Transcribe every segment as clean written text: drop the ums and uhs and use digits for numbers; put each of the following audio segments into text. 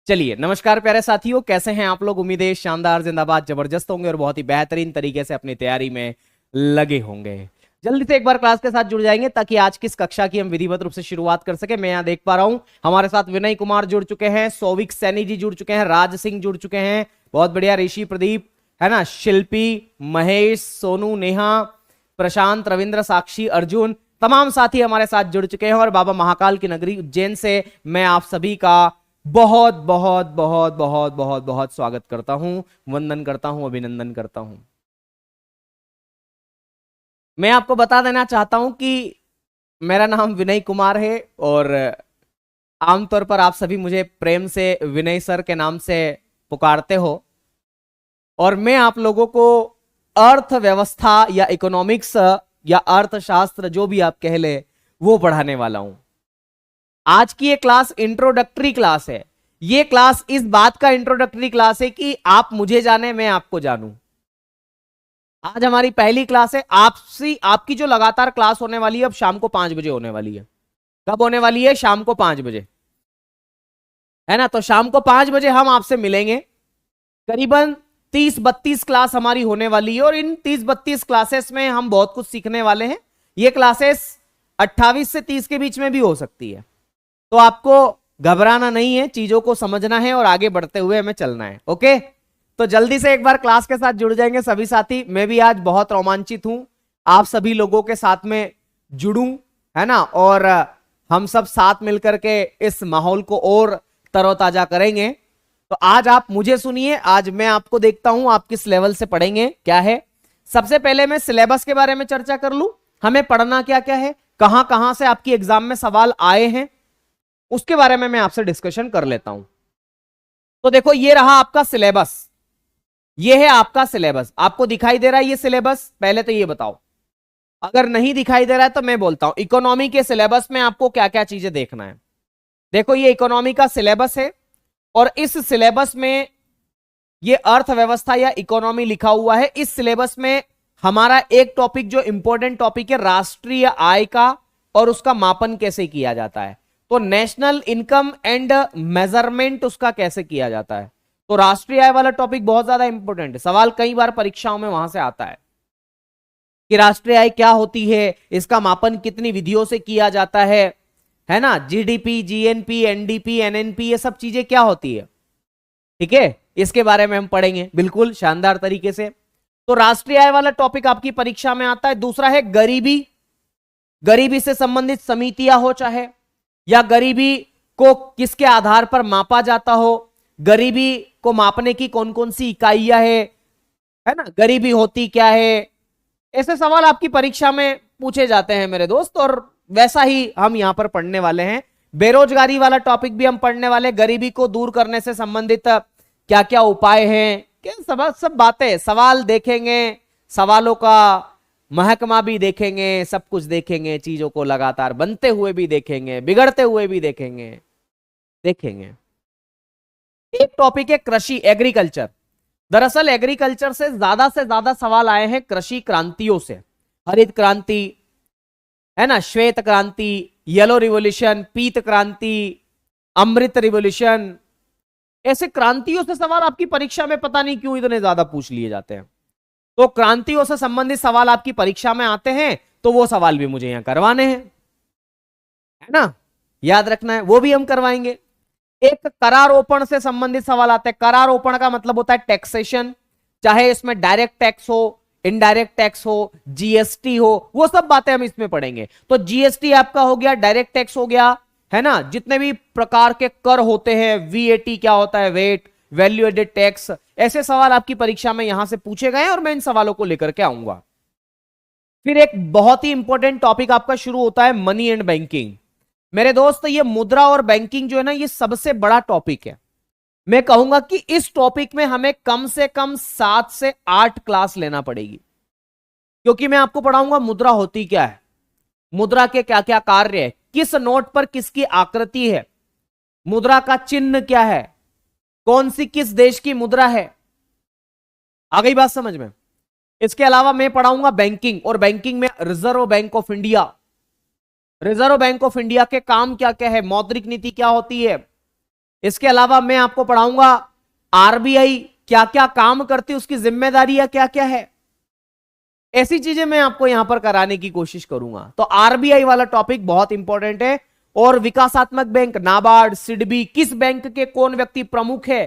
चलिए, नमस्कार प्यारे साथियों, कैसे हैं आप लोग। उम्मीद है शानदार, जिंदाबाद, जबरदस्त होंगे और बहुत ही बेहतरीन तरीके से अपनी तैयारी में लगे होंगे। जल्दी से एक बार क्लास के साथ जुड़ जाएंगे ताकि आज किस कक्षा की हम विधिवत रूप से शुरुआत कर सके। मैं यहाँ देख पा रहा हूं हमारे साथ विनय कुमार जुड़ चुके हैं, सौविक सैनी जी जुड़ चुके हैं, राज सिंह जुड़ चुके हैं, बहुत बढ़िया, ऋषि प्रदीप है ना, शिल्पी, महेश, सोनू, नेहा, प्रशांत, रविंद्र, साक्षी, अर्जुन, तमाम साथी हमारे साथ जुड़ चुके हैं। और बाबा महाकाल की नगरी उज्जैन से मैं आप सभी का बहुत बहुत बहुत बहुत बहुत बहुत स्वागत करता हूं, वंदन करता हूं, अभिनंदन करता हूं। मैं आपको बता देना चाहता हूं कि मेरा नाम विनय कुमार है और आमतौर पर आप सभी मुझे प्रेम से विनय सर के नाम से पुकारते हो और मैं आप लोगों को अर्थव्यवस्था या इकोनॉमिक्स या अर्थशास्त्र जो भी आप कह ले वो पढ़ाने वाला हूं। आज की ये क्लास इंट्रोडक्टरी क्लास है। ये क्लास इस बात का इंट्रोडक्टरी क्लास है कि आप मुझे जाने, मैं आपको जानूं। आज हमारी पहली क्लास है। आपकी जो लगातार क्लास होने वाली है अब शाम को 5 बजे होने वाली है। कब होने वाली है? शाम को 5 बजे, है ना। तो शाम को 5 बजे हम आपसे मिलेंगे। करीबन 30-32 क्लास हमारी होने वाली है और इन 30-32 क्लासेस में हम बहुत कुछ सीखने वाले हैं। ये क्लासेस 28 से 30 के बीच में भी हो सकती है, तो आपको घबराना नहीं है, चीजों को समझना है और आगे बढ़ते हुए हमें चलना है। ओके, तो जल्दी से एक बार क्लास के साथ जुड़ जाएंगे सभी साथी। मैं भी आज बहुत रोमांचित हूं आप सभी लोगों के साथ में जुड़ूं, है ना, और हम सब साथ मिलकर के इस माहौल को और तरोताजा करेंगे। तो आज आप मुझे सुनिए, आज मैं आपको देखता हूं आप किस लेवल से पढ़ेंगे। क्या है, सबसे पहले मैं सिलेबस के बारे में चर्चा कर लूं, हमें पढ़ना क्या क्या है, कहां कहां से आपकी एग्जाम में सवाल आए हैं, उसके बारे में मैं आपसे डिस्कशन कर लेता हूं। तो देखो, ये रहा आपका सिलेबस, ये है आपका सिलेबस। आपको दिखाई दे रहा है ये सिलेबस? पहले तो ये बताओ, अगर नहीं दिखाई दे रहा है तो मैं बोलता हूं इकोनॉमी के सिलेबस में आपको क्या क्या चीजें देखना है। देखो, ये इकोनॉमी का सिलेबस है और इस सिलेबस में ये अर्थव्यवस्था या इकोनॉमी लिखा हुआ है। इस सिलेबस में हमारा एक टॉपिक जो इंपॉर्टेंट टॉपिक है राष्ट्रीय आय का और उसका मापन कैसे किया जाता है। तो नेशनल इनकम एंड मेजरमेंट उसका कैसे किया जाता है। तो राष्ट्रीय आय वाला टॉपिक बहुत ज्यादा इंपॉर्टेंट है। सवाल कई बार परीक्षाओं में वहां से आता है कि राष्ट्रीय आय क्या होती है, इसका मापन कितनी विधियों से किया जाता है ना। जीडीपी, जीएनपी, एनडीपी, एनएनपी, ये सब चीजें क्या होती है, ठीक है, इसके बारे में हम पढ़ेंगे बिल्कुल शानदार तरीके से। तो राष्ट्रीय आय वाला टॉपिक आपकी परीक्षा में आता है। दूसरा है गरीबी, गरीबी से संबंधित समितियां हो चाहे, या गरीबी को किसके आधार पर मापा जाता हो, गरीबी को मापने की कौन कौन सी इकाइयां है ना, गरीबी होती क्या है। ऐसे सवाल आपकी परीक्षा में पूछे जाते हैं मेरे दोस्त, और वैसा ही हम यहां पर पढ़ने वाले हैं। बेरोजगारी वाला टॉपिक भी हम पढ़ने वाले, गरीबी को दूर करने से संबंधित क्या क्या उपाय हैं, क्या सब बातें, सवाल देखेंगे, सवालों का महकमा भी देखेंगे, सब कुछ देखेंगे, चीजों को लगातार बनते हुए भी देखेंगे, बिगड़ते हुए भी देखेंगे। एक टॉपिक है कृषि, एग्रीकल्चर। दरअसल एग्रीकल्चर से ज्यादा सवाल आए हैं कृषि क्रांतियों से। हरित क्रांति, है ना, श्वेत क्रांति, येलो रिवॉल्यूशन, पीत क्रांति, अमृत रिवॉल्यूशन, ऐसे क्रांतियों से सवाल आपकी परीक्षा में पता नहीं क्यों इतने ज्यादा पूछ लिए जाते हैं। तो क्रांतियों से संबंधित सवाल आपकी परीक्षा में आते हैं, तो वो सवाल भी मुझे यहां करवाने हैं, है ना, याद रखना है, वो भी हम करवाएंगे। एक करारोपण से संबंधित सवाल आते हैं। करारोपण का मतलब होता है टैक्सेशन, चाहे इसमें डायरेक्ट टैक्स हो, इनडायरेक्ट टैक्स हो, जीएसटी हो, वो सब बातें हम इसमें पढ़ेंगे। तो जीएसटी आपका हो गया, डायरेक्ट टैक्स हो गया, है ना, जितने भी प्रकार के कर होते हैं, वीएटी क्या होता है, वेट, वैल्यू एडेड टैक्स, ऐसे सवाल आपकी परीक्षा में यहां से पूछे गए और मैं इन सवालों को लेकर के आऊंगा। फिर एक बहुत ही इंपॉर्टेंट टॉपिक आपका शुरू होता है मनी एंड बैंकिंग। मेरे दोस्त, ये मुद्रा और बैंकिंग जो है ना, ये सबसे बड़ा टॉपिक है। मैं कहूंगा कि इस टॉपिक में हमें कम से कम 7 से 8 क्लास लेना पड़ेगी, क्योंकि मैं आपको पढ़ाऊंगा मुद्रा होती क्या है, मुद्रा के क्या क्या कार्य है, किस नोट पर किसकी आकृति है, मुद्रा का चिन्ह क्या है, कौन सी किस देश की मुद्रा है। आ गई बात समझ में। इसके अलावा मैं पढ़ाऊंगा बैंकिंग, और बैंकिंग में reserve bank of India, reserve bank of India के काम क्या क्या है, मौद्रिक नीति क्या होती है, इसके अलावा मैं आपको पढ़ाऊंगा आरबीआई क्या क्या काम करती है, उसकी जिम्मेदारियां क्या क्या है, ऐसी चीजें मैं आपको यहां पर कराने की कोशिश करूंगा। तो आरबीआई वाला टॉपिक बहुत इंपॉर्टेंट है। और विकासात्मक बैंक, नाबार्ड, सिडबी, किस बैंक के कौन व्यक्ति प्रमुख है,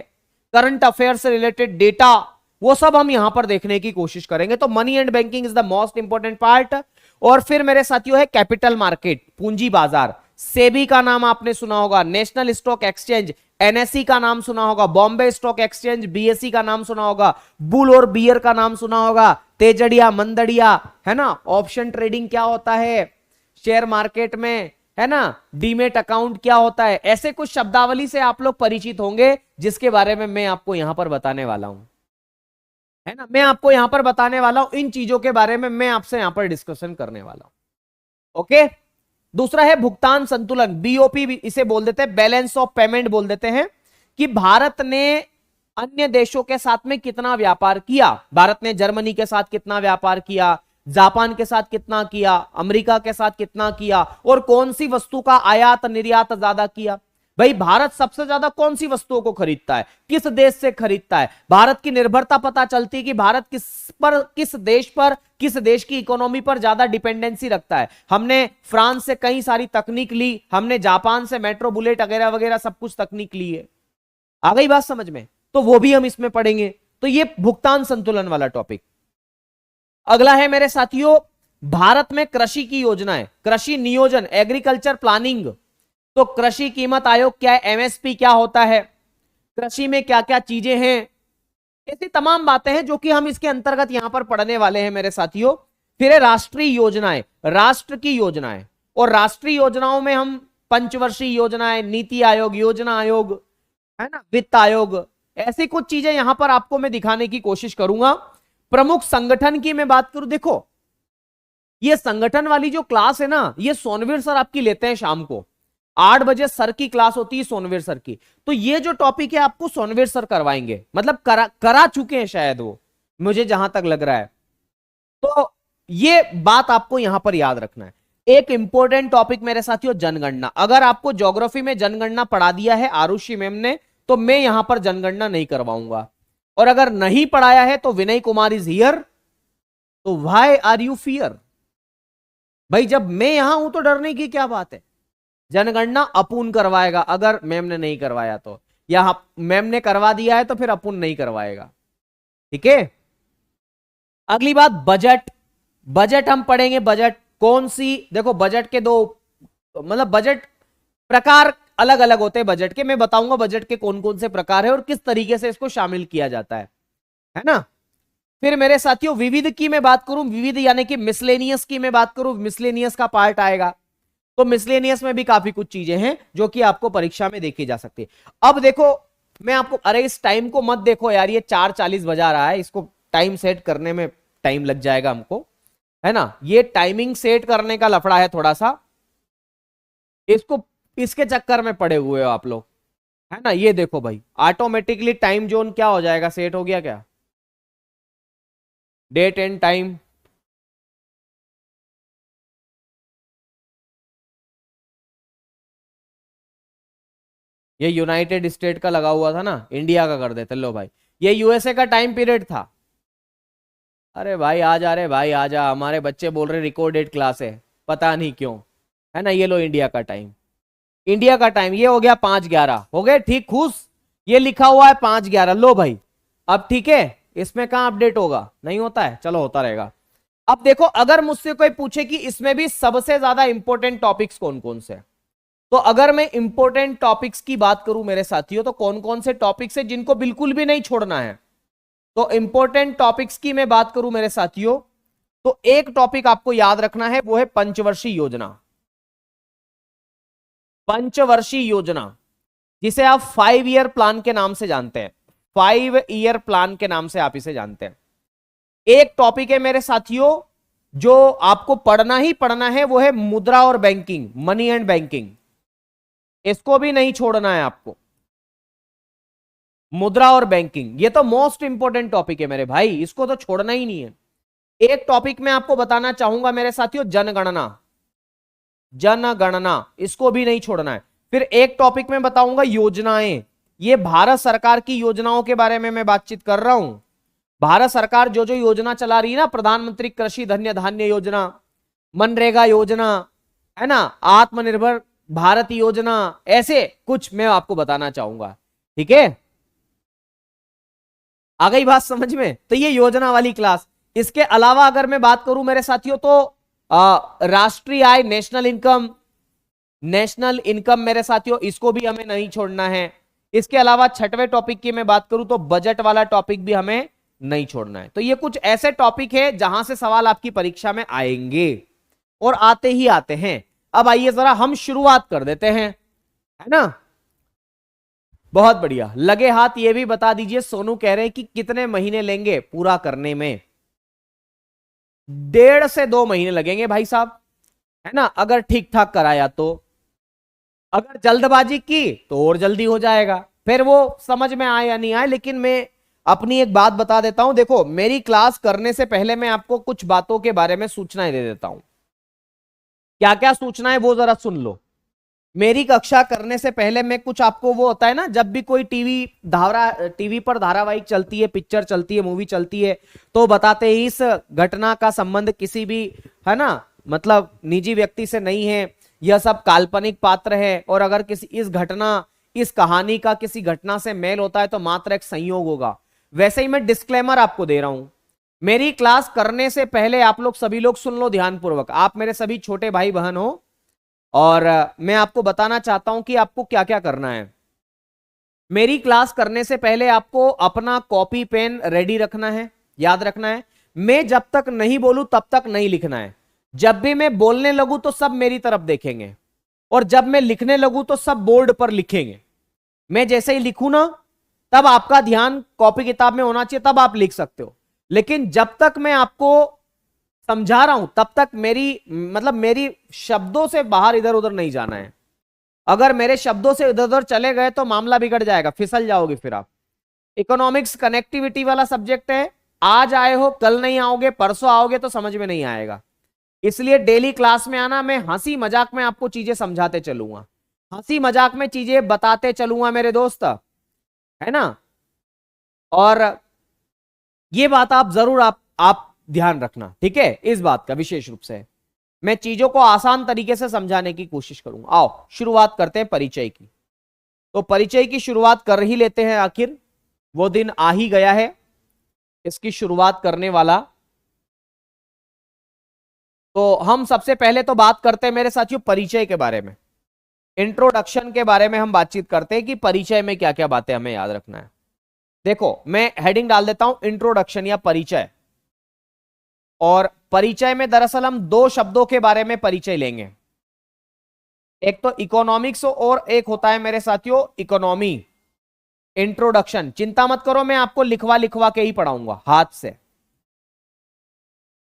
करंट अफेयर से रिलेटेड डेटा, वो सब हम यहां पर देखने की कोशिश करेंगे। तो money and banking is the most important part. और फिर मेरे साथियों है कैपिटल मार्केट, पूंजी बाजार। सेबी का नाम आपने सुना होगा, नेशनल स्टॉक एक्सचेंज, एनएसई का नाम सुना होगा, बॉम्बे स्टॉक एक्सचेंज, बीएसई का नाम सुना होगा, बुल और बियर का नाम सुना होगा, तेजड़िया, मंदड़िया, है ना। ऑप्शन ट्रेडिंग क्या होता है शेयर मार्केट में, है ना। डीमेट अकाउंट क्या होता है, ऐसे कुछ शब्दावली से आप लोग परिचित होंगे जिसके बारे में मैं आपको यहां पर बताने वाला हूं, है ना। मैं आपको यहां पर बताने वाला हूं, इन चीजों के बारे में मैं आपसे यहां पर डिस्कशन करने वाला हूं। ओके। दूसरा है भुगतान संतुलन, बीओपी इसे बोल देते हैं, बैलेंस ऑफ पेमेंट बोल देते हैं, कि भारत ने अन्य देशों के साथ में कितना व्यापार किया। भारत ने जर्मनी के साथ कितना व्यापार किया, जापान के साथ कितना किया, अमेरिका के साथ कितना किया, और कौन सी वस्तु का आयात निर्यात ज्यादा किया। भाई भारत सबसे ज्यादा कौन सी वस्तुओं को खरीदता है, किस देश से खरीदता है, भारत की निर्भरता पता चलती है कि भारत किस देश की इकोनॉमी पर ज्यादा डिपेंडेंसी रखता है। हमने फ्रांस से कई सारी तकनीक ली, हमने जापान से मेट्रो बुलेट वगैरह वगैरह सब कुछ तकनीक ली है। आ गई बात समझ में, तो वो भी हम इसमें पढ़ेंगे। तो ये भुगतान संतुलन वाला टॉपिक। अगला है मेरे साथियों भारत में कृषि की योजनाएं, कृषि नियोजन, एग्रीकल्चर प्लानिंग। तो कृषि कीमत आयोग क्या है, एमएसपी क्या होता है, कृषि में क्या क्या चीजें हैं, ऐसी तमाम बातें हैं जो कि हम इसके अंतर्गत यहां पर पढ़ने वाले हैं मेरे साथियों। फिर है राष्ट्रीय योजनाएं, राष्ट्र की योजनाएं, और राष्ट्रीय योजनाओं में हम पंचवर्षीय योजनाएं, नीति आयोग, योजना आयोग, है ना, वित्त आयोग, ऐसी कुछ चीजें यहां पर आपको मैं दिखाने की कोशिश करूंगा। प्रमुख संगठन की मैं बात करूं, देखो ये संगठन वाली जो क्लास है ना, ये सोनवीर सर आपकी लेते हैं शाम को 8 बजे सर की क्लास होती है, सोनवीर सर की। तो ये जो टॉपिक है आपको सोनवीर सर करवाएंगे, मतलब करा चुके हैं शायद वो, मुझे जहां तक लग रहा है। तो ये बात आपको यहां पर याद रखना है। एक इंपॉर्टेंट टॉपिक मेरे साथियों जनगणना। अगर आपको ज्योग्राफी में जनगणना पढ़ा दिया है आरुषि मैम ने, तो मैं यहां पर जनगणना नहीं करवाऊंगा। और अगर नहीं पढ़ाया है तो विनय कुमार इज हियर, तो व्हाई आर यू फियर। भाई जब मैं यहां हूं तो डरने की क्या बात है। जनगणना अपुन करवाएगा अगर मैम ने नहीं करवाया तो, या मैम ने करवा दिया है तो फिर अपुन नहीं करवाएगा, ठीक है। अगली बात बजट। बजट हम पढ़ेंगे, बजट कौन सी, देखो बजट के दो मतलब बजट प्रकार अलग अलग होते हैं बजट के, मैं बताऊंगा बजट के कौन कौन से प्रकार है और किस तरीके से इसको शामिल किया जाता है ना। फिर मेरे साथियों विविध की मैं बात करूं, विविध यानी कि मिसलेनियस की मैं बात करूं, मिसलेनियस का पार्ट आएगा। तो मिसलेनियस में भी काफी कुछ चीजें हैं जो कि आपको परीक्षा में देखी जा सकती है। अब देखो मैं आपको, अरे इस टाइम को मत देखो यार, ये 4:40 बजा रहा है, इसको टाइम सेट करने में टाइम लग जाएगा हमको, है ना। ये टाइमिंग सेट करने का लफड़ा है थोड़ा सा, इसको इसके चक्कर में पड़े हुए हो आप लोग, है ना। ये देखो भाई ऑटोमेटिकली टाइम जोन क्या हो जाएगा, सेट हो गया क्या, डेट एंड टाइम। ये यूनाइटेड स्टेट का लगा हुआ था ना, इंडिया का कर देते लो भाई, ये यूएसए का टाइम पीरियड था। अरे भाई आ जा, रे भाई आ जा, हमारे बच्चे बोल रहे रिकॉर्डेड क्लास है, पता नहीं क्यों, है ना। ये लो इंडिया का टाइम, इंडिया का टाइम ये हो गया 5:11, हो गए ठीक खुश। ये लिखा हुआ है 5:11, लो भाई अब ठीक है। इसमें कहां अपडेट होगा, नहीं होता है, चलो होता रहेगा। अब देखो अगर मुझसे कोई पूछे कि इसमें भी सबसे ज्यादा इंपॉर्टेंट टॉपिक्स कौन कौन से, तो अगर मैं इंपॉर्टेंट टॉपिक्स की बात करूं मेरे साथियों, तो कौन कौन से टॉपिक्स है जिनको बिल्कुल भी नहीं छोड़ना है। तो इंपॉर्टेंट टॉपिक्स की मैं बात करूं मेरे साथियों, तो एक टॉपिक आपको याद रखना है, वो है पंचवर्षीय योजना। पंचवर्षीय योजना जिसे आप 5 ईयर प्लान के नाम से जानते हैं, 5 ईयर प्लान के नाम से आप इसे जानते हैं। एक टॉपिक है मेरे साथियों जो आपको पढ़ना ही पढ़ना है, वो है मुद्रा और बैंकिंग, मनी एंड बैंकिंग। इसको भी नहीं छोड़ना है आपको, मुद्रा और बैंकिंग, ये तो मोस्ट इंपॉर्टेंट टॉपिक है मेरे भाई, इसको तो छोड़ना ही नहीं है। एक टॉपिक मैं आपको बताना चाहूंगा मेरे साथियों, जनगणना। जनगणना इसको भी नहीं छोड़ना है। फिर एक टॉपिक में बताऊंगा योजनाएं, ये भारत सरकार की योजनाओं के बारे में मैं बातचीत कर रहा हूं। भारत सरकार जो जो योजना चला रही है ना, प्रधानमंत्री कृषि धन्य धान्य योजना, मनरेगा योजना, है ना, आत्मनिर्भर भारत योजना, ऐसे कुछ मैं आपको बताना चाहूंगा। ठीक है, आ गई बात समझ में? तो ये योजना वाली क्लास। इसके अलावा अगर मैं बात करूं मेरे साथियों, तो राष्ट्रीय आय, नेशनल इनकम मेरे साथियों, इसको भी हमें नहीं छोड़ना है। इसके अलावा छठवें टॉपिक की मैं बात करूं तो बजट वाला टॉपिक भी हमें नहीं छोड़ना है। तो ये कुछ ऐसे टॉपिक है जहां से सवाल आपकी परीक्षा में आएंगे और आते ही आते हैं। अब आइए जरा हम शुरुआत कर देते हैं, है ना। बहुत बढ़िया, लगे हाथ ये भी बता दीजिए। सोनू कह रहे हैं कि कितने महीने लेंगे पूरा करने में? 1.5 से 2 महीने लगेंगे भाई साहब, है ना, अगर ठीक ठाक कराया तो। अगर जल्दबाजी की तो और जल्दी हो जाएगा, फिर वो समझ में आए या नहीं आए। लेकिन मैं अपनी एक बात बता देता हूं, देखो मेरी क्लास करने से पहले मैं आपको कुछ बातों के बारे में सूचनाएं दे देता हूं। क्या क्या सूचनाएं वो जरा सुन लो। मेरी कक्षा करने से पहले मैं कुछ आपको, वो होता है ना, जब भी कोई टीवी पर धारावाहिक चलती है, पिक्चर चलती है, मूवी चलती है, तो बताते हैं इस घटना का संबंध किसी भी, है ना, मतलब निजी व्यक्ति से नहीं है, यह सब काल्पनिक पात्र है, और अगर इस कहानी का किसी घटना से मेल होता है तो मात्र एक संयोग होगा। वैसे ही मैं डिस्क्लेमर आपको दे रहा हूं। मेरी क्लास करने से पहले आप लोग सभी लोग सुन लो ध्यानपूर्वक, आप मेरे सभी छोटे भाई बहन हो, और मैं आपको बताना चाहता हूं कि आपको क्या क्या करना है। मेरी क्लास करने से पहले आपको अपना कॉपी पेन रेडी रखना है, याद रखना है। मैं जब तक नहीं बोलूं तब तक नहीं लिखना है। जब भी मैं बोलने लगूं तो सब मेरी तरफ देखेंगे, और जब मैं लिखने लगूं तो सब बोर्ड पर लिखेंगे। मैं जैसे ही लिखूं ना, तब आपका ध्यान कॉपी किताब में होना चाहिए, तब आप लिख सकते हो। लेकिन जब तक मैं आपको समझा रहा हूं तब तक मेरी शब्दों से बाहर इधर उधर नहीं जाना है। अगर मेरे शब्दों से इधर उधर चले गए तो मामला बिगड़ जाएगा, फिसल जाओगे फिर आप। इकोनॉमिक्स कनेक्टिविटी वाला सब्जेक्ट है, आज आए हो कल नहीं आओगे, परसों आओगे तो समझ में नहीं आएगा। इसलिए डेली क्लास में आना, मैं हंसी मजाक में आपको चीजें समझाते चलूंगा, हंसी मजाक में चीजें बताते चलूंगा मेरे दोस्त, है ना। और ये बात आप जरूर आप ध्यान रखना, ठीक है, इस बात का विशेष रूप से मैं चीजों को आसान तरीके से समझाने की कोशिश करूंगा। आओ शुरुआत करते हैं परिचय की। तो परिचय की शुरुआत कर ही लेते हैं, आखिर वो दिन आ ही गया है इसकी शुरुआत करने वाला। तो हम सबसे पहले तो बात करते हैं मेरे साथियों परिचय के बारे में, इंट्रोडक्शन के बारे में हम बातचीत करते हैं कि परिचय में क्या क्या बातें हमें याद रखना है। देखो मैं हेडिंग डाल देता हूं, इंट्रोडक्शन या परिचय। और परिचय में दरअसल हम 2 शब्दों के बारे में परिचय लेंगे, एक तो इकोनॉमिक्स और एक होता है मेरे साथियों इकोनॉमी। इंट्रोडक्शन चिंता मत करो, मैं आपको लिखवा लिखवा के ही पढ़ाऊंगा हाथ से।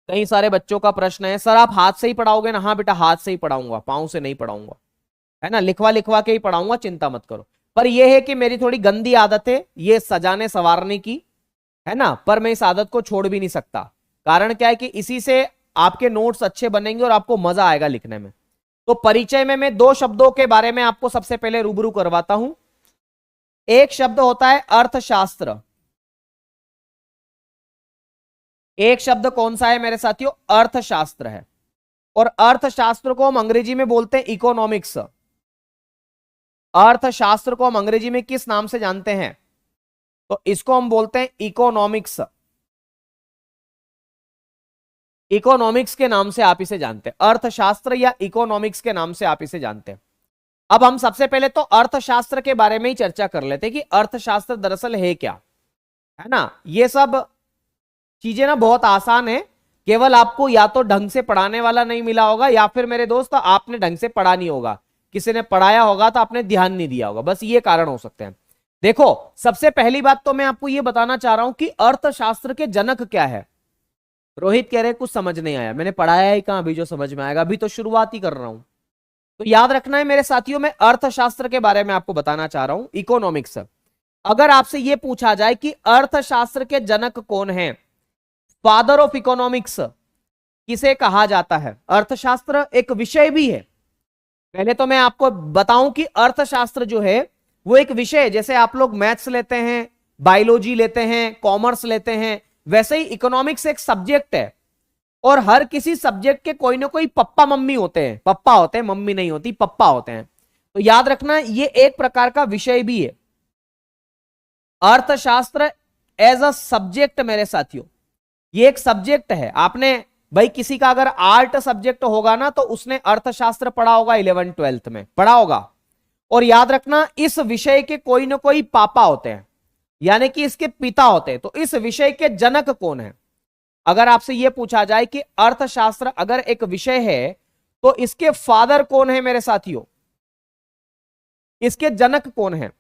कई सारे बच्चों का प्रश्न है, सर आप हाथ से ही पढ़ाओगे ना? हाँ बेटा हाथ से ही पढ़ाऊंगा, पांव से नहीं पढ़ाऊंगा, है ना, लिखवा लिखवा के ही पढ़ाऊंगा, चिंता मत करो। पर यह है कि मेरी थोड़ी गंदी आदत है ये सजाने संवारने की, है ना, पर मैं इस आदत को छोड़ भी नहीं सकता। कारण क्या है कि इसी से आपके नोट्स अच्छे बनेंगे और आपको मजा आएगा लिखने में। तो परिचय में मैं 2 शब्दों के बारे में आपको सबसे पहले रूबरू करवाता हूं। एक शब्द होता है अर्थशास्त्र। एक शब्द कौन सा है मेरे साथियों? अर्थशास्त्र है। और अर्थशास्त्र को हम अंग्रेजी में बोलते हैं इकोनॉमिक्स। अर्थशास्त्र को हम अंग्रेजी में किस नाम से जानते हैं? तो इसको हम बोलते हैं इकोनॉमिक्स। इकोनॉमिक्स के नाम से आप इसे जानते हैं, अर्थशास्त्र या इकोनॉमिक्स के नाम से आप इसे जानते हैं। अब हम सबसे पहले तो अर्थशास्त्र के बारे में ही चर्चा कर लेते हैं कि अर्थशास्त्र दरअसल है क्या, है ना। ये सब चीजें ना बहुत आसान है, केवल आपको या तो ढंग से पढ़ाने वाला नहीं मिला होगा, या फिर मेरे दोस्त आपने ढंग से पढ़ा नहीं होगा, किसी ने पढ़ाया होगा तो आपने ध्यान नहीं दिया होगा, बस ये कारण हो सकते हैं। देखो सबसे पहली बात तो मैं आपको ये बताना चाह रहा हूं कि अर्थशास्त्र के जनक क्या है। रोहित कह रहे कुछ समझ नहीं आया, मैंने पढ़ाया ही कहां, अभी जो समझ में आएगा, अभी तो शुरुआत ही कर रहा हूं। तो याद रखना है मेरे साथियों, मैं अर्थशास्त्र के बारे में आपको बताना चाह रहा हूं, इकोनॉमिक्स। अगर आपसे यह पूछा जाए कि अर्थशास्त्र के जनक कौन है, फादर ऑफ इकोनॉमिक्स किसे कहा जाता है? अर्थशास्त्र एक विषय भी है। पहले तो मैं आपको बताऊं कि अर्थशास्त्र जो है वो एक विषय, जैसे आप लोग मैथ्स लेते हैं, बायोलॉजी लेते हैं, कॉमर्स लेते हैं, वैसे ही इकोनॉमिक्स एक सब्जेक्ट है और हर किसी सब्जेक्ट के कोई ना कोई पप्पा मम्मी होते हैं, पप्पा होते हैं, मम्मी नहीं होती, पप्पा होते हैं। तो याद रखना ये एक प्रकार का विषय भी है, अर्थशास्त्र एज अ सब्जेक्ट मेरे साथियों, ये एक सब्जेक्ट है। आपने भाई किसी का अगर आर्ट सब्जेक्ट होगा ना तो उसने अर्थशास्त्र पढ़ा होगा, 11th 12th में पढ़ा होगा। और याद रखना इस विषय के कोई ना कोई पापा होते हैं, यानी कि इसके पिता होते हैं। तो इस विषय के जनक कौन है? अगर आपसे यह पूछा जाए कि अर्थशास्त्र अगर एक विषय है तो इसके फादर कौन है मेरे साथियों, इसके जनक कौन है?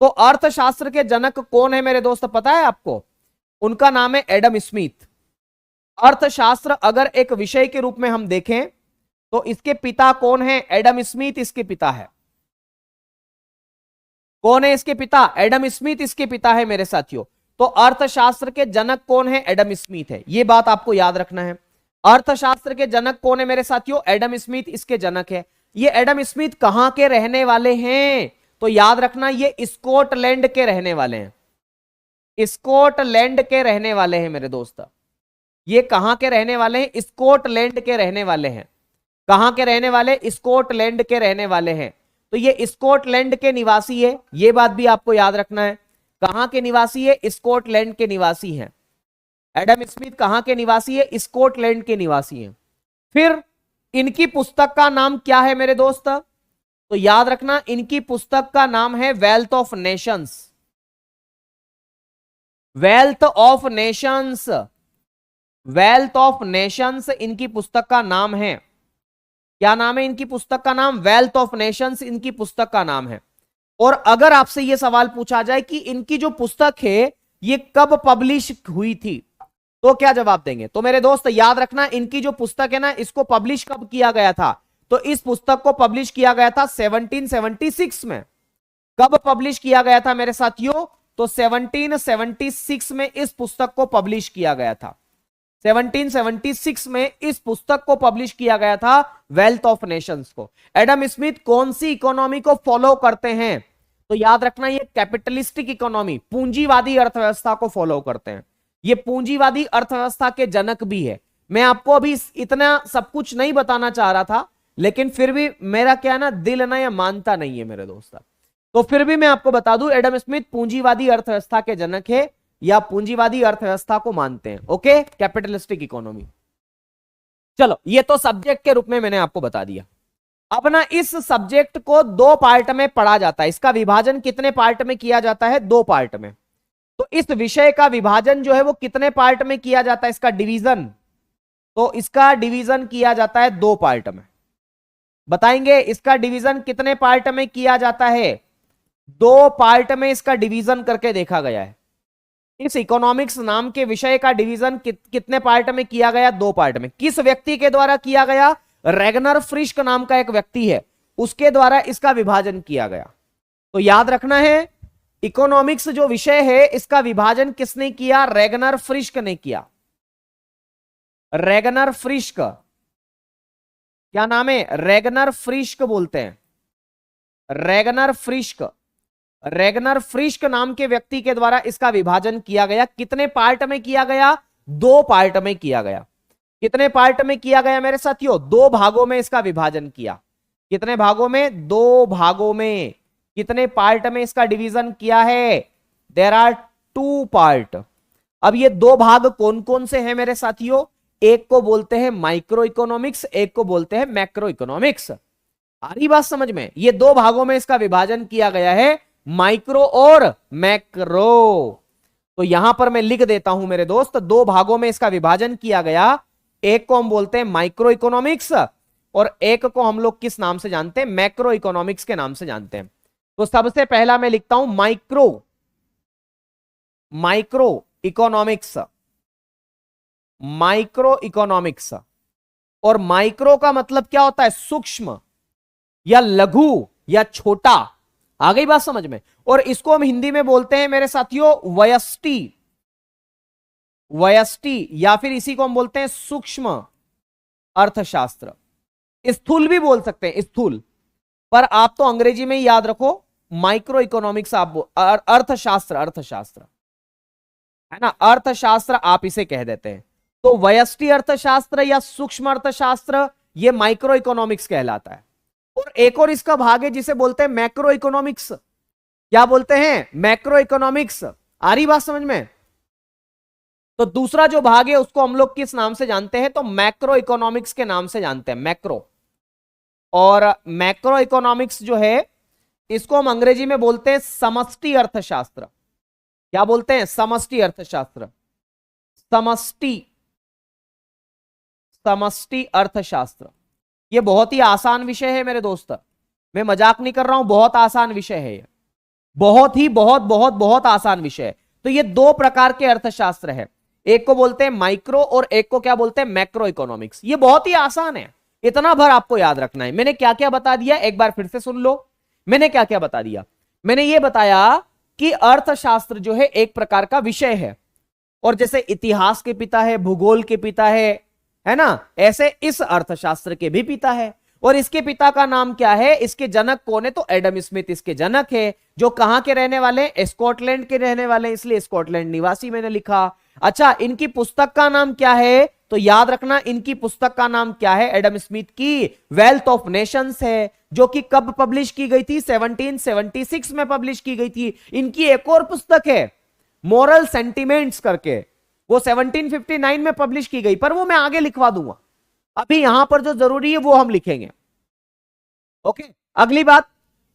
तो अर्थशास्त्र के जनक कौन है मेरे दोस्त, पता है आपको? उनका नाम है एडम स्मिथ। अर्थशास्त्र अगर एक विषय के रूप में हम देखें तो इसके पिता कौन है? एडम स्मिथ इसके पिता है। कौन है इसके पिता? एडम स्मिथ इसके पिता है मेरे साथियों। तो अर्थशास्त्र के जनक कौन है? एडम स्मिथ है। यह बात आपको याद रखना है। अर्थशास्त्र के जनक कौन है मेरे साथियों? एडम स्मिथ इसके जनक है। ये एडम स्मिथ कहां के रहने वाले हैं? तो याद रखना ये स्कॉटलैंड के रहने वाले हैं। स्कॉटलैंड के रहने वाले हैं मेरे दोस्त। ये कहां के रहने वाले हैं? स्कॉटलैंड के रहने वाले हैं। कहां के रहने वाले? स्कॉटलैंड के रहने वाले हैं। तो ये स्कॉटलैंड के निवासी है, ये बात भी आपको याद रखना है। कहां के निवासी है? स्कॉटलैंड के निवासी हैं। एडम स्मिथ कहां के निवासी है? स्कॉटलैंड के निवासी हैं। फिर इनकी पुस्तक का नाम क्या है मेरे दोस्त? तो याद रखना इनकी पुस्तक का नाम है wealth of Nations. Wealth of Nations, wealth of Nations इनकी पुस्तक का नाम है। क्या नाम है इनकी पुस्तक का नाम? वेल्थ ऑफ नेशंस इनकी पुस्तक का नाम है। और अगर आपसे यह सवाल पूछा जाए कि इनकी जो पुस्तक है ये कब पब्लिश हुई थी, तो क्या जवाब देंगे? तो मेरे दोस्त याद रखना इनकी जो पुस्तक है ना, इसको पब्लिश कब किया गया था? तो इस पुस्तक को पब्लिश किया गया था 1776 में। कब पब्लिश किया गया था मेरे साथियों? तो 1776 में इस पुस्तक को पब्लिश किया गया था। 1776 में इस पुस्तक को पब्लिश किया गया था, वेल्थ ऑफ नेशंस को। एडम स्मिथ कौन सी इकोनॉमी को फॉलो करते हैं? तो याद रखना ये कैपिटलिस्टिक इकोनॉमी, पूंजीवादी अर्थव्यवस्था को फॉलो करते हैं। ये पूंजीवादी अर्थव्यवस्था के जनक भी है। मैं आपको अभी इतना सब कुछ नहीं बताना चाह रहा था, लेकिन फिर भी मेरा क्या ना, दिल ना या मानता नहीं है मेरे दोस्त। तो फिर भी मैं आपको बता दूं एडम स्मिथ पूंजीवादी अर्थव्यवस्था के जनक है या पूंजीवादी अर्थव्यवस्था को मानते हैं। Okay, capitalistic economy. चलो ये तो सब्जेक्ट के रूप में मैंने आपको बता दिया। अब ना इस सब्जेक्ट को दो पार्ट में पढ़ा जाता है। इसका विभाजन कितने पार्ट में किया जाता है? दो पार्ट में। तो इस विषय का विभाजन जो है वो कितने पार्ट में किया जाता है? इसका डिवीजन, तो इसका डिवीजन किया जाता है दो पार्ट में। बताएंगे इसका डिवीजन कितने पार्ट में किया जाता है? दो पार्ट में इसका डिवीजन करके देखा गया है। इस इकोनॉमिक्स नाम के विषय का डिवीजन कितने पार्ट में किया गया? दो पार्ट में। किस व्यक्ति के द्वारा किया गया? रेगनर फ्रिश्क नाम का एक व्यक्ति है, उसके द्वारा इसका विभाजन किया गया। तो याद रखना है इकोनॉमिक्स जो विषय है इसका विभाजन किसने किया? रेगनर फ्रिश्क ने किया। रेगनर फ्रिश्क, क्या नाम है? रेगनर फ्रिश्क बोलते हैं। रेगनर फ्रिश्क, रेगनर फ्रिश्क नाम के व्यक्ति के द्वारा इसका विभाजन किया गया। कितने पार्ट में किया गया? दो पार्ट में किया गया। कितने पार्ट में किया गया मेरे साथियों? दो भागों में इसका विभाजन किया। कितने भागों में? दो भागों में। कितने पार्ट में इसका डिवीजन किया है? There are two part. अब ये दो भाग कौन कौन से हैं मेरे साथियों? एक को बोलते हैं माइक्रो इकोनॉमिक्स, एक को बोलते हैं मैक्रो इकोनॉमिक्स। आ रही बात समझ में? ये दो भागों में इसका विभाजन किया गया है, माइक्रो और मैक्रो। तो यहां पर मैं लिख देता हूं मेरे दोस्त, दो भागों में इसका विभाजन किया गया। एक को हम बोलते हैं माइक्रो इकोनॉमिक्स और एक को हम लोग किस नाम से जानते हैं? मैक्रो इकोनॉमिक्स के नाम से जानते हैं। तो सबसे पहला मैं लिखता हूं micro, micro economics, micro economics. और माइक्रो का मतलब क्या होता है? सूक्ष्म या लघु या छोटा। आ गई बात समझ में? और इसको हम हिंदी में बोलते हैं मेरे साथियों व्यष्टि, व्यष्टि, या फिर इसी को हम बोलते हैं सूक्ष्म अर्थशास्त्र। स्थूल भी बोल सकते हैं, स्थूल, पर आप तो अंग्रेजी में ही याद रखो माइक्रो इकोनॉमिक्स आप अर्थशास्त्र, अर्थशास्त्र है ना, अर्थशास्त्र आप इसे कह देते हैं। तो व्यष्टि अर्थशास्त्र या सूक्ष्म अर्थशास्त्र ये माइक्रो इकोनॉमिक्स कहलाता है। और एक और इसका भाग है जिसे बोलते हैं मैक्रो इकोनॉमिक्स। क्या बोलते हैं? Macro economics. आ रही बात समझ में? तो दूसरा जो भाग है उसको हम लोग किस नाम से जानते हैं? तो मैक्रो इकोनॉमिक्स के नाम से जानते हैं, मैक्रो। और मैक्रो इकोनॉमिक्स जो है इसको हम अंग्रेजी में बोलते हैं समष्टि अर्थशास्त्र। क्या बोलते हैं? समष्टि अर्थशास्त्र, समष्टि, समष्टि अर्थशास्त्र। ये बहुत ही आसान विषय है मेरे दोस्त, मैं मजाक नहीं कर रहा हूं, बहुत आसान विषय है ये, बहुत ही बहुत बहुत बहुत आसान विषय है। तो ये दो प्रकार के अर्थशास्त्र है, एक को बोलते हैं माइक्रो और एक को क्या बोलते हैं? Macro economics. ये बहुत ही आसान है, इतना भर आपको याद रखना है। मैंने क्या क्या बता दिया एक बार फिर से सुन लो। मैंने क्या क्या बता दिया? मैंने ये बताया कि अर्थशास्त्र जो है एक प्रकार का विषय है, और जैसे इतिहास के पिता है, भूगोल के पिता है ना, ऐसे इस अर्थशास्त्र के भी पिता है। और इसके पिता का नाम क्या है? इसके जनक कौन है? तो एडम स्मिथ इसके जनक है, जो कहां के रहने वाले? स्कॉटलैंड के रहने वाले, इसलिए स्कॉटलैंड निवासी मैंने लिखा। अच्छा, इनकी पुस्तक का नाम क्या है? तो याद रखना, इनकी पुस्तक का नाम क्या है? एडम स्मिथ की वेल्थ ऑफ नेशंस है, जो कि कब पब्लिश की गई थी? 1776 में पब्लिश की गई थी। इनकी एक और पुस्तक है मॉरल सेंटिमेंट्स करके, वो 1759 में पब्लिश की गई, पर वो मैं आगे लिखवा दूंगा। अभी यहां पर जो जरूरी है वो हम लिखेंगे। ओके, अगली बात,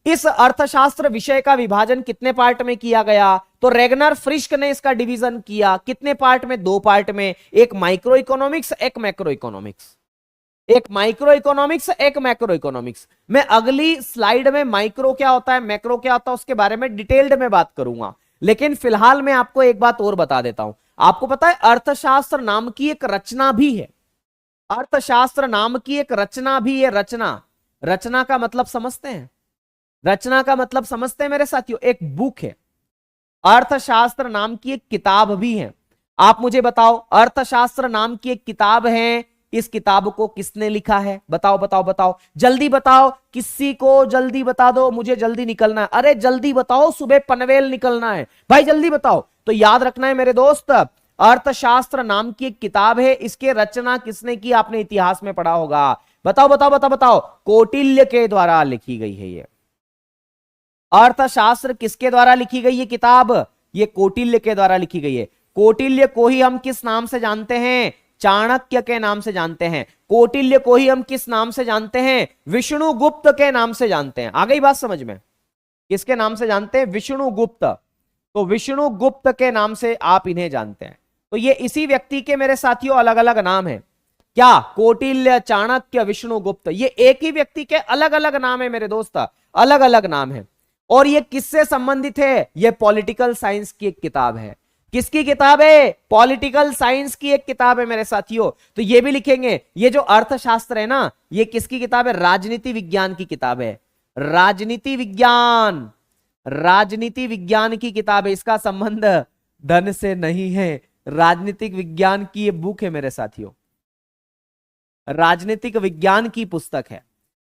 इस अर्थशास्त्र विषय का विभाजन कितने पार्ट में किया गया? तो रेगनर फ्रिश्क ने इसका डिवीजन किया। कितने पार्ट में? दो पार्ट में, एक माइक्रो इकोनॉमिक्स, एक मैक्रो इकोनॉमिक्स। एक माइक्रो इकोनॉमिक्स, एक मैक्रो इकोनॉमिक्स। मैं अगली स्लाइड में माइक्रो क्या होता है, मैक्रो क्या होता है, उसके बारे में डिटेल्ड में बात करूंगा। लेकिन फिलहाल मैं आपको एक बात और बता देता हूं। आपको पता है अर्थशास्त्र नाम की एक रचना भी है, अर्थशास्त्र नाम की एक रचना भी है। रचना, रचना का मतलब समझते हैं? रचना का मतलब समझते हैं मेरे साथियों? एक बुक है, अर्थशास्त्र नाम की एक किताब भी है। आप मुझे बताओ, अर्थशास्त्र नाम की एक किताब है, इस किताब को किसने लिखा है? बताओ बताओ बताओ, जल्दी बताओ, किसी को जल्दी बता दो, मुझे जल्दी निकलना है। अरे जल्दी बताओ, सुबह पनवेल निकलना है भाई, जल्दी बताओ। तो याद रखना है मेरे दोस्त, अर्थशास्त्र नाम की एक किताब है, इसके रचना किसने की? आपने इतिहास में पढ़ा होगा। बताओ बताओ बताओ बताओ, कौटिल्य के द्वारा लिखी गई है ये अर्थशास्त्र। किसके द्वारा लिखी गई ये किताब? ये कौटिल्य के द्वारा लिखी गई है। कौटिल्य को ही हम किस नाम से जानते हैं? चाणक्य के नाम से जानते हैं। कौटिल्य को ही हम किस नाम से जानते हैं? विष्णुगुप्त के नाम से जानते हैं। आ गई बात समझ में? किसके नाम से जानते हैं? विष्णुगुप्त। तो विष्णुगुप्त के नाम से आप इन्हें जानते हैं। तो ये इसी व्यक्ति के मेरे साथियों अलग अलग नाम है। क्या? कौटिल्य, चाणक्य, विष्णुगुप्त, ये एक ही व्यक्ति के अलग अलग नाम है मेरे दोस्त, अलग अलग नाम है। और ये किससे संबंधित है? ये पॉलिटिकल साइंस की एक किताब है। किसकी किताब है? पॉलिटिकल साइंस की एक किताब है मेरे साथियों। तो ये भी लिखेंगे, ये जो अर्थशास्त्र है ना, ये किसकी किताब है? राजनीति विज्ञान की किताब है। राजनीति विज्ञान, राजनीति विज्ञान की किताब है। इसका संबंध धन से नहीं है, राजनीतिक विज्ञान की ये बुक है मेरे साथियों, राजनीतिक विज्ञान की पुस्तक है,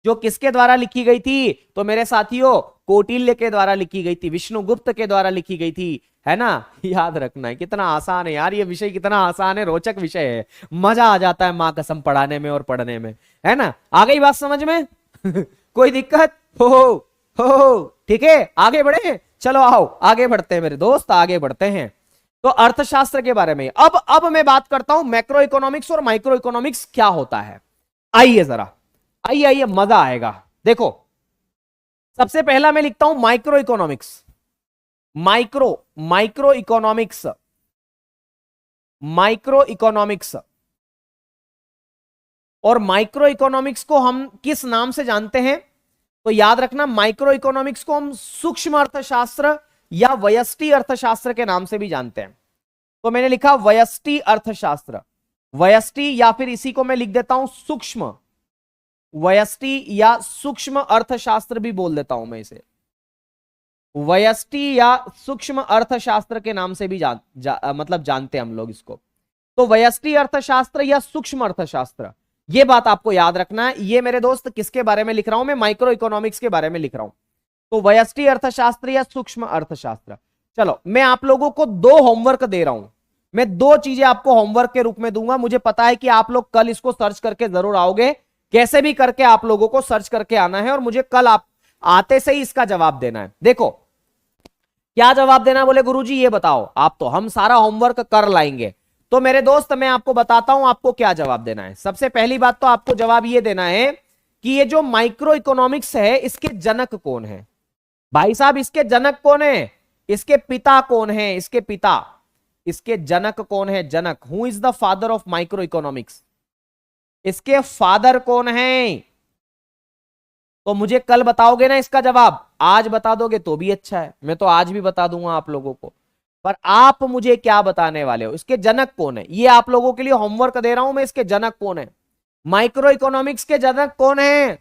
जो किसके द्वारा लिखी गई थी? तो मेरे साथियों कौटिल्य के द्वारा लिखी गई थी, विष्णुगुप्त के द्वारा लिखी गई थी, है ना। याद रखना है, कितना आसान है यार ये विषय, कितना आसान है, रोचक विषय है, मजा आ जाता है मां कसम पढ़ाने में और पढ़ने में, है ना। आ गई बात समझ में? कोई दिक्कत हो? ठीक है, आगे बढ़े, चलो आओ आगे बढ़ते हैं मेरे दोस्त, आगे बढ़ते हैं। तो अर्थशास्त्र के बारे में अब मैं बात करता हूं मैक्रो इकोनॉमिक्स और माइक्रो इकोनॉमिक्स क्या होता है। आइए जरा, आइए आइए, मजा आएगा। देखो, सबसे पहला मैं लिखता हूं micro economics. Micro economics, micro economics. और माइक्रो इकोनॉमिक्स को हम किस नाम से जानते हैं? तो याद रखना, माइक्रो इकोनॉमिक्स को हम सूक्ष्म अर्थशास्त्र या व्यष्टि अर्थशास्त्र के नाम से भी जानते हैं। तो मैंने लिखा व्यष्टि अर्थशास्त्र, व्यष्टि, या फिर इसी को मैं लिख देता हूं सूक्ष्म, व्यष्टि या सूक्ष्म अर्थशास्त्र भी बोल देता हूं मैं इसे, व्यष्टि या सूक्ष्म अर्थशास्त्र के नाम से भी मतलब जानते हैं हम लोग इसको। तो व्यष्टि अर्थशास्त्र या सूक्ष्म अर्थशास्त्र, ये बात आपको याद रखना है। ये मेरे दोस्त किसके बारे में लिख रहा हूं मैं? माइक्रो इकोनॉमिक्स के बारे में लिख रहा हूं। तो व्यष्टि अर्थशास्त्र या सूक्ष्म अर्थशास्त्र। चलो मैं आप लोगों को 2 होमवर्क दे रहा हूं, मैं 2 चीजें आपको होमवर्क के रूप में दूंगा। मुझे पता है कि आप लोग कल इसको सर्च करके जरूर आओगे, कैसे भी करके आप लोगों को सर्च करके आना है और मुझे कल आप आते से ही इसका जवाब देना है। देखो क्या जवाब देना है, बोले गुरुजी ये बताओ आप, तो हम सारा होमवर्क कर लाएंगे। तो मेरे दोस्त मैं आपको बताता हूं आपको क्या जवाब देना है। सबसे पहली बात तो आपको जवाब ये देना है कि ये जो माइक्रो इकोनॉमिक्स है इसके जनक कौन है। भाई साहब इसके जनक कौन है, इसके पिता कौन है, इसके पिता, इसके जनक कौन है, जनक, who is the father of microeconomics, इसके फादर कौन है। तो मुझे कल बताओगे ना इसका जवाब, आज बता दोगे तो भी अच्छा है, मैं तो आज भी बता दूंगा आप लोगों को, पर आप मुझे क्या बताने वाले हो, इसके जनक कौन है। ये आप लोगों के लिए होमवर्क दे रहा हूं मैं, इसके जनक कौन है, माइक्रो इकोनॉमिक्स के जनक कौन है।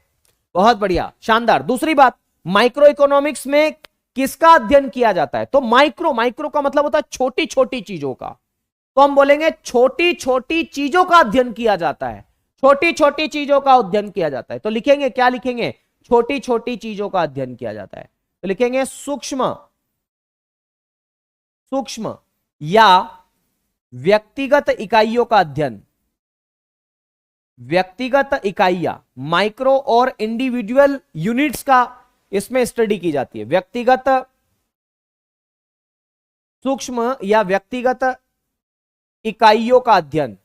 बहुत बढ़िया, शानदार। दूसरी बात, माइक्रो इकोनॉमिक्स में किसका अध्ययन किया जाता है, तो माइक्रो, माइक्रो का मतलब होता है छोटी छोटी चीजों का, तो हम बोलेंगे छोटी छोटी चीजों का अध्ययन किया जाता है, छोटी छोटी चीजों का अध्ययन किया जाता है। तो लिखेंगे क्या, लिखेंगे छोटी छोटी चीजों का अध्ययन किया जाता है, तो लिखेंगे सूक्ष्म, सूक्ष्म या व्यक्तिगत इकाइयों का अध्ययन, व्यक्तिगत इकाइयां, माइक्रो और इंडिविजुअल यूनिट्स का इसमें स्टडी की जाती है। व्यक्तिगत, सूक्ष्म या व्यक्तिगत इकाइयों का अध्ययन,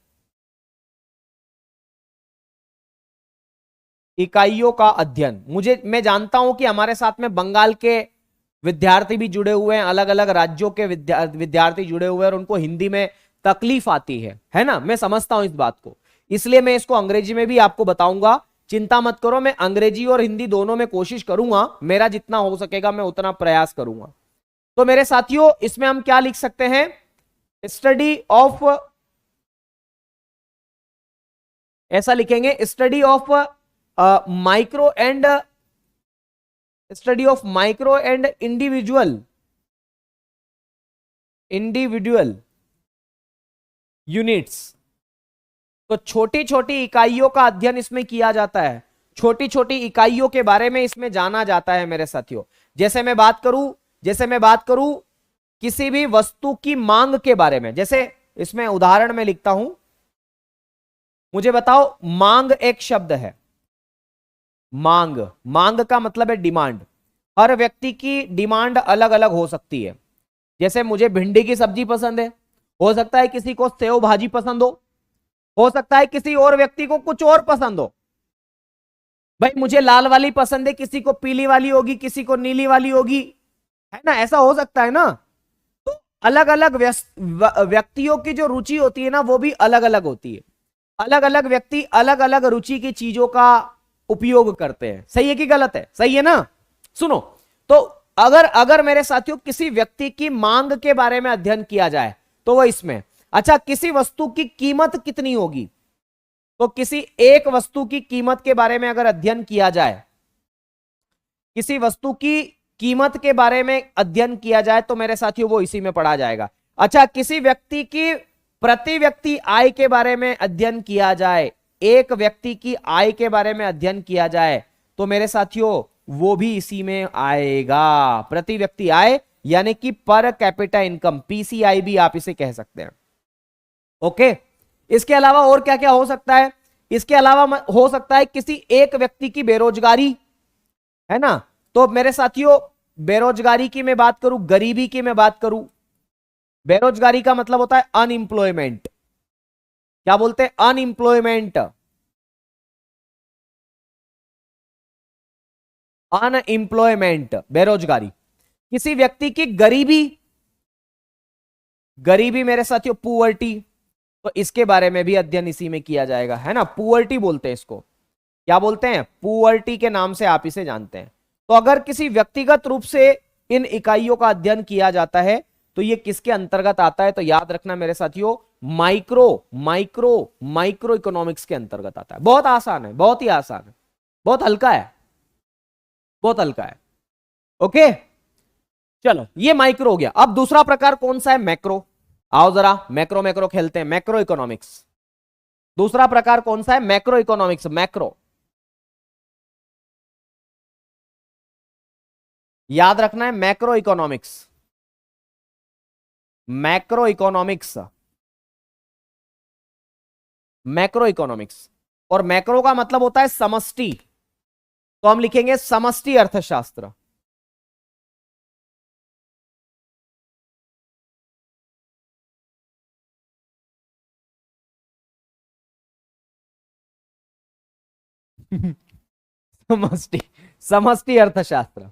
इकाइयों का अध्ययन। मैं जानता हूं कि हमारे साथ में बंगाल के विद्यार्थी भी जुड़े हुए हैं, अलग अलग राज्यों के विद्यार्थी जुड़े हुए हैं और उनको हिंदी में तकलीफ आती है ना, मैं समझता हूं इस बात को, इसलिए मैं इसको अंग्रेजी में भी आपको बताऊंगा। चिंता मत करो, मैं अंग्रेजी और हिंदी दोनों में कोशिश करूंगा, मेरा जितना हो सकेगा मैं उतना प्रयास करूंगा। तो मेरे साथियों इसमें हम क्या लिख सकते हैं, स्टडी ऑफ, ऐसा लिखेंगे study of micro and, study of micro and individual, individual units. तो छोटी छोटी इकाइयों का अध्ययन इसमें किया जाता है, छोटी छोटी इकाइयों के बारे में इसमें जाना जाता है मेरे साथियों। जैसे मैं बात करूं किसी भी वस्तु की मांग के बारे में, जैसे इसमें उदाहरण में लिखता हूं, मुझे बताओ मांग एक शब्द है, मांग, मांग का मतलब है डिमांड। हर व्यक्ति की डिमांड अलग अलग हो सकती है। जैसे मुझे भिंडी की सब्जी पसंद है, हो सकता है किसी को सेव भाजी पसंद हो सकता है किसी और व्यक्ति को कुछ और पसंद हो। भाई मुझे लाल वाली पसंद है, किसी को पीली वाली होगी, किसी को नीली वाली होगी, है ना, ऐसा हो सकता है ना। तो अलग अलग व्यक्तियों की जो रुचि होती है ना वो भी अलग अलग होती है। अलग अलग व्यक्ति अलग अलग रुचि की चीजों का उपयोग करते हैं। सही है कि गलत है, सही है ना। सुनो, तो अगर मेरे साथियों किसी व्यक्ति की मांग के बारे में अध्ययन किया जाए तो वो इसमें, अच्छा किसी वस्तु की कीमत कितनी होगी, तो किसी एक वस्तु की कीमत के बारे में अगर अध्ययन किया जाए, किसी वस्तु की कीमत के बारे में अध्ययन किया जाए तो मेरे साथियों वो इसी में पढ़ा जाएगा। अच्छा किसी व्यक्ति की प्रति व्यक्ति आय के बारे में अध्ययन किया जाए, एक व्यक्ति की आय के बारे में अध्ययन किया जाए तो मेरे साथियों वो भी इसी में आएगा। प्रति व्यक्ति आय यानी कि पर कैपिटा इनकम, पीसीआई भी आप इसे कह सकते हैं। ओके, इसके अलावा और क्या क्या हो सकता है, इसके अलावा हो सकता है किसी एक व्यक्ति की बेरोजगारी, है ना। तो मेरे साथियों बेरोजगारी की मैं बात करूं, गरीबी की मैं बात करूं, बेरोजगारी का मतलब होता है अनएम्प्लॉयमेंट। क्या बोलते हैं, अनएम्प्लॉयमेंट, अनएम्प्लॉयमेंट बेरोजगारी। किसी व्यक्ति की गरीबी, गरीबी मेरे साथियों पुअर्टी, तो इसके बारे में भी अध्ययन इसी में किया जाएगा, है ना। पुअर्टी बोलते हैं इसको, क्या बोलते हैं, पुअर्टी के नाम से आप इसे जानते हैं। तो अगर किसी व्यक्तिगत रूप से इन इकाइयों का अध्ययन किया जाता है तो ये किसके अंतर्गत आता है, तो याद रखना मेरे साथियों माइक्रो इकोनॉमिक्स के अंतर्गत आता है। बहुत आसान है, बहुत ही आसान है, बहुत हल्का है, बहुत हल्का है। ओके चलो ये माइक्रो हो गया। अब दूसरा प्रकार कौन सा है, मैक्रो। आओ जरा मैक्रो मैक्रो खेलते हैं, मैक्रो इकोनॉमिक्स। दूसरा प्रकार कौन सा है, मैक्रो इकोनॉमिक्स, मैक्रो। याद रखना है macro economics, macro economics, macro economics. और मैक्रो का मतलब होता है समष्टि, तो हम लिखेंगे समष्टि अर्थशास्त्र। समष्टि, समष्टि अर्थशास्त्र।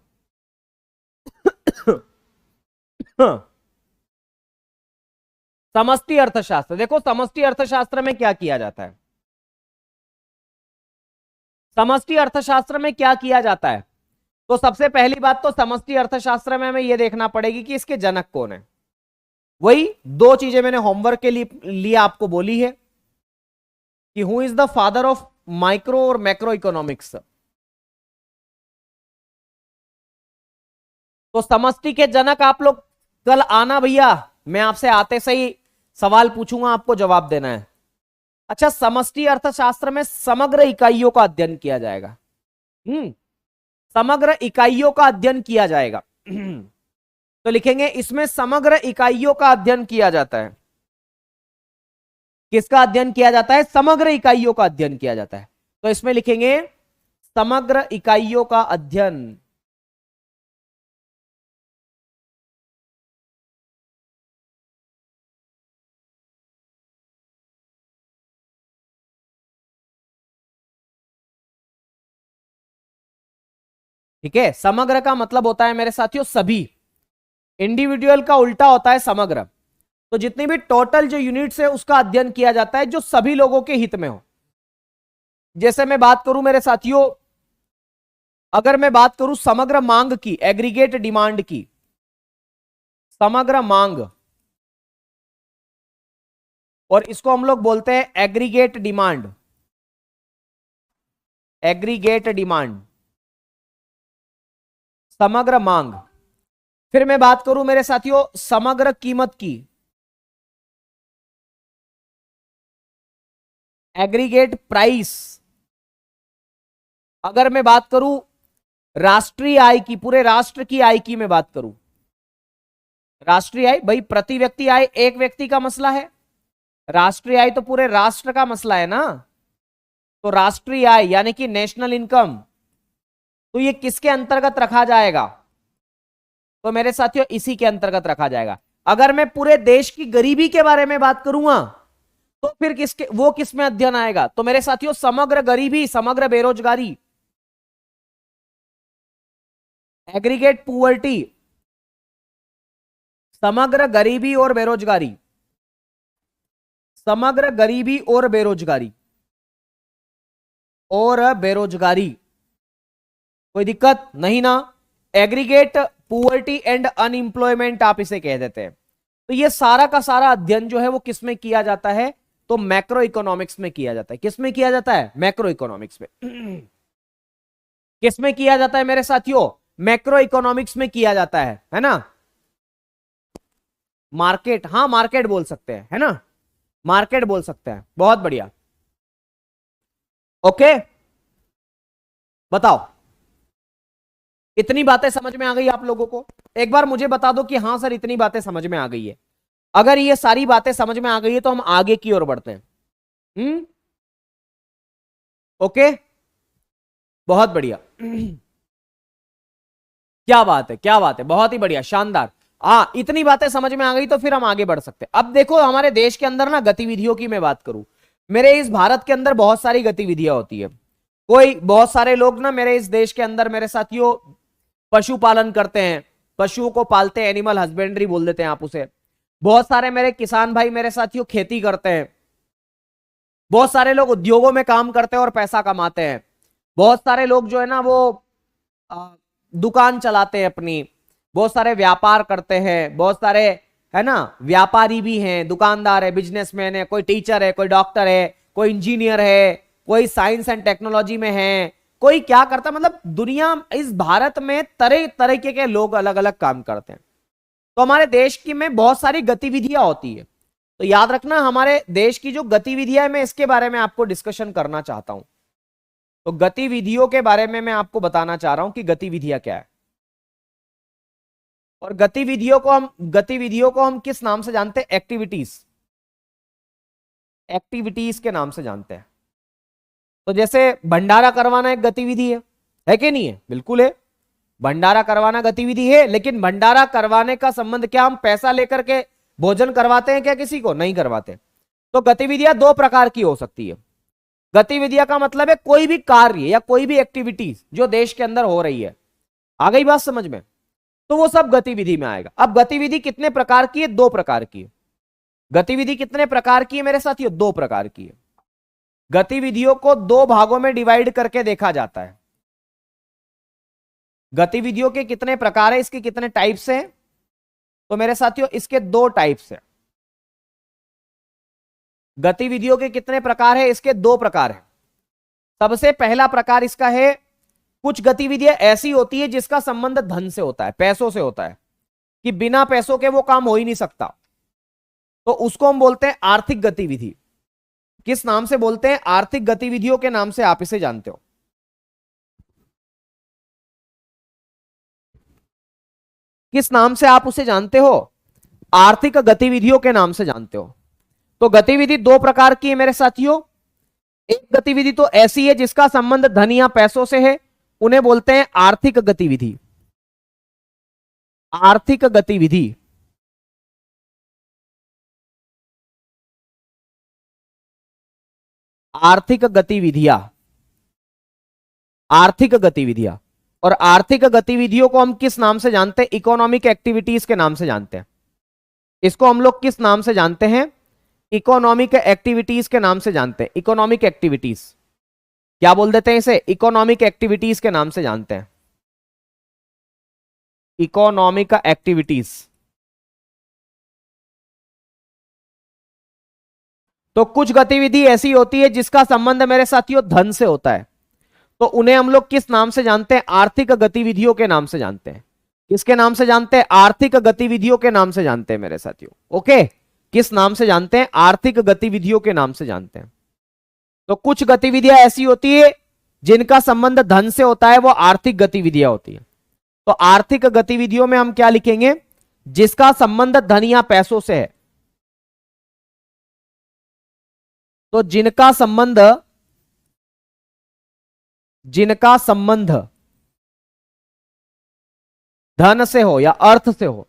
समष्टि अर्थशास्त्र, देखो समष्टि अर्थशास्त्र में क्या किया जाता है, समष्टि अर्थशास्त्र में क्या किया जाता है। तो सबसे पहली बात तो समष्टि अर्थशास्त्र में हमें यह देखना पड़ेगी कि इसके जनक कौन है। वही दो चीजें मैंने होमवर्क के लिए आपको बोली है कि who is the father of micro और मैक्रो इकोनॉमिक्स। तो समष्टि के जनक आप लोग कल आना भैया, मैं आपसे आते से ही सवाल पूछूंगा, आपको जवाब देना है। अच्छा, समष्टि अर्थशास्त्र में समग्र इकाइयों का अध्ययन किया जाएगा। समग्र इकाइयों का अध्ययन किया जाएगा। तो लिखेंगे इसमें समग्र इकाइयों का अध्ययन किया जाता है। किसका अध्ययन किया जाता है? समग्र इकाइयों का अध्ययन किया जाता है। तो इसमें लिखेंगे समग्र इकाइयों का अध्ययन। ठीक है, समग्र का मतलब होता है मेरे साथियों सभी, इंडिविजुअल का उल्टा होता है समग्र। तो जितनी भी टोटल जो यूनिट्स है उसका अध्ययन किया जाता है जो सभी लोगों के हित में हो। जैसे मैं बात करूं मेरे साथियों, अगर मैं बात करूं समग्र मांग की, एग्रीगेट डिमांड की, समग्र मांग, और इसको हम लोग बोलते हैं एग्रीगेट डिमांड, एग्रीगेट डिमांड, समग्र मांग। फिर मैं बात करूं मेरे साथियों समग्र कीमत की, एग्रीगेट प्राइस। अगर मैं बात करूं राष्ट्रीय आय की, पूरे राष्ट्र की आय की मैं बात करूं, राष्ट्रीय आय भाई प्रति व्यक्ति आय एक व्यक्ति का मसला है, राष्ट्रीय आय तो पूरे राष्ट्र का मसला है ना। तो राष्ट्रीय आय यानी कि नेशनल इनकम, तो ये किसके अंतर्गत रखा जाएगा? तो मेरे साथियों इसी के अंतर्गत रखा जाएगा। अगर मैं पूरे देश की गरीबी के बारे में बात करूंगा तो फिर किसके, वो किस में अध्ययन आएगा? तो मेरे साथियों समग्र गरीबी, समग्र बेरोजगारी, एग्रीगेट पुअर्टी, समग्र गरीबी और बेरोजगारी, समग्र गरीबी और बेरोजगारी, और बेरोजगारी। कोई दिक्कत नहीं ना? एग्रीगेट पुअर्टी एंड अनएम्प्लॉयमेंट आप इसे कह देते हैं। तो ये सारा का सारा अध्ययन जो है वो किस में किया जाता है? तो मैक्रो इकोनॉमिक्स में किया जाता है। किस में किया जाता है? मैक्रो इकोनॉमिक्स में। किस में किया जाता है मेरे साथियों? मैक्रो इकोनॉमिक्स में किया जाता है ना। मार्केट, हाँ मार्केट बोल सकते हैं, है ना, मार्केट बोल सकते हैं। बहुत बढ़िया, ओके। बताओ इतनी बातें समझ में आ गई आप लोगों को? एक बार मुझे बता दो कि हाँ सर इतनी बातें समझ में आ गई है। अगर ये सारी बातें समझ में आ गई है तो हम आगे की ओर बढ़ते हैं। ओके, बहुत बढ़िया। क्या बात है, क्या बात है, बहुत ही बढ़िया, शानदार। हाँ इतनी बातें समझ में आ गई तो फिर हम आगे बढ़ सकते हैं। अब देखो हमारे देश के अंदर ना गतिविधियों की मैं बात करूं, मेरे इस भारत के अंदर बहुत सारी गतिविधियां होती है। कोई बहुत सारे लोग ना मेरे इस देश के अंदर मेरे साथियों पशुपालन करते हैं, पशुओं को पालते हैं, एनिमल हस्बेंड्री बोल देते हैं आप उसे। बहुत सारे मेरे किसान भाई मेरे साथियों खेती करते हैं। बहुत सारे लोग उद्योगों में काम करते हैं और पैसा कमाते हैं। बहुत सारे लोग जो है ना वो दुकान चलाते हैं अपनी, बहुत सारे व्यापार करते हैं, बहुत सारे है ना व्यापारी भी हैं, दुकानदार है, बिजनेसमैन है, कोई टीचर है, कोई डॉक्टर है, कोई इंजीनियर है, कोई साइंस एंड टेक्नोलॉजी में है, कोई क्या करता है। मतलब दुनिया इस भारत में तरह तरीके के लोग अलग अलग काम करते हैं। तो हमारे देश की में बहुत सारी गतिविधियां होती है। तो याद रखना हमारे देश की जो गतिविधियां है मैं इसके बारे में आपको डिस्कशन करना चाहता हूं। तो गतिविधियों के बारे में मैं आपको बताना चाह रहा हूं कि गतिविधियां क्या है। और गतिविधियों को हम किस नाम से जानते हैं? एक्टिविटीज। एक्टिविटीज के नाम से जानते हैं। तो जैसे भंडारा करवाना एक गतिविधि है कि नहीं है? बिल्कुल है, भंडारा करवाना गतिविधि है। लेकिन भंडारा करवाने का संबंध क्या हम पैसा लेकर के भोजन करवाते हैं क्या? किसी को नहीं करवाते। तो गतिविधियां दो प्रकार की हो सकती है। गतिविधियां का मतलब है कोई भी कार्य या कोई भी एक्टिविटीज जो देश के अंदर हो रही है। आ गई बात समझ में? तो वो सब गतिविधि में आएगा। अब गतिविधि कितने प्रकार की है? दो प्रकार की है। गतिविधि कितने प्रकार की है मेरे साथियों? दो प्रकार की है। गतिविधियों को दो भागों में डिवाइड करके देखा जाता है। गतिविधियों के कितने प्रकार है, इसके कितने टाइप्स हैं? तो मेरे साथियों इसके दो टाइप्स हैं। गतिविधियों के कितने प्रकार है? इसके दो प्रकार है। सबसे पहला प्रकार इसका है, कुछ गतिविधियां ऐसी होती है जिसका संबंध धन से होता है, पैसों से होता है, कि बिना पैसों के वो काम हो ही नहीं सकता। तो उसको हम बोलते हैं आर्थिक गतिविधि। किस नाम से बोलते हैं? आर्थिक गतिविधियों के नाम से आप इसे जानते हो। किस नाम से आप उसे जानते हो? आर्थिक गतिविधियों के नाम से जानते हो। तो गतिविधि दो प्रकार की है मेरे साथियों। एक गतिविधि तो ऐसी है जिसका संबंध धन या पैसों से है, उन्हें बोलते हैं आर्थिक गतिविधि। आर्थिक गतिविधि। आर्थिक गतिविधियां। आर्थिक गतिविधियां। और आर्थिक गतिविधियों को हम किस नाम से जानते हैं? इकोनॉमिक एक्टिविटीज के नाम से जानते हैं। इसको हम लोग किस नाम से जानते हैं? इकोनॉमिक एक्टिविटीज के नाम से जानते हैं। इकोनॉमिक एक्टिविटीज क्या बोल देते हैं इसे? इकोनॉमिक एक्टिविटीज के नाम से जानते हैं। Economic activities. तो कुछ गतिविधि ऐसी होती है जिसका संबंध मेरे साथियों धन से होता है, तो उन्हें हम लोग किस नाम से जानते हैं? आर्थिक गतिविधियों के नाम से जानते हैं। किसके नाम से जानते हैं? आर्थिक गतिविधियों के नाम से जानते हैं मेरे साथियों। ओके, किस नाम से जानते हैं? आर्थिक गतिविधियों के नाम से जानते हैं। तो कुछ गतिविधियां ऐसी होती है जिनका संबंध धन से होता है, वो आर्थिक गतिविधियां होती है। तो आर्थिक गतिविधियों में हम क्या लिखेंगे? जिसका संबंध धन या पैसों से है। तो जिनका संबंध धन से हो या अर्थ से हो,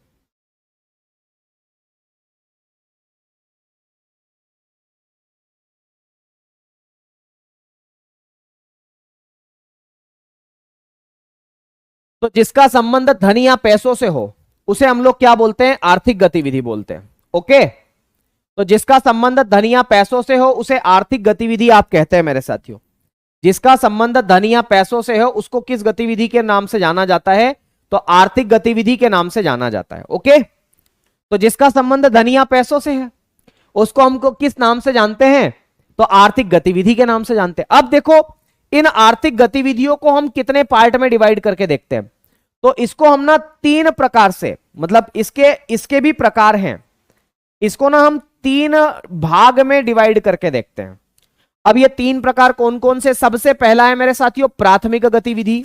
तो जिसका संबंध धन या पैसों से हो उसे हम लोग क्या बोलते हैं? आर्थिक गतिविधि बोलते हैं। ओके, तो जिसका संबंध धन या पैसों से हो उसे आर्थिक गतिविधि आप कहते हैं मेरे साथियों। जिसका संबंध धन या पैसों से हो उसको किस गतिविधि के नाम से जाना जाता है? तो आर्थिक गतिविधि के नाम से जाना जाता है। ओके, तो जिसका संबंध धन या पैसों से है उसको हमको किस नाम से जानते हैं? तो आर्थिक गतिविधि के नाम से जानते हैं। अब देखो, इन आर्थिक गतिविधियों को हम कितने पार्ट में डिवाइड करके देखते हैं? तो इसको हम ना तीन प्रकार से, मतलब इसके भी प्रकार हैं, इसको ना हम तीन भाग में डिवाइड करके देखते हैं। अब ये तीन प्रकार कौन कौन से? सबसे पहला है मेरे साथियों प्राथमिक गतिविधि।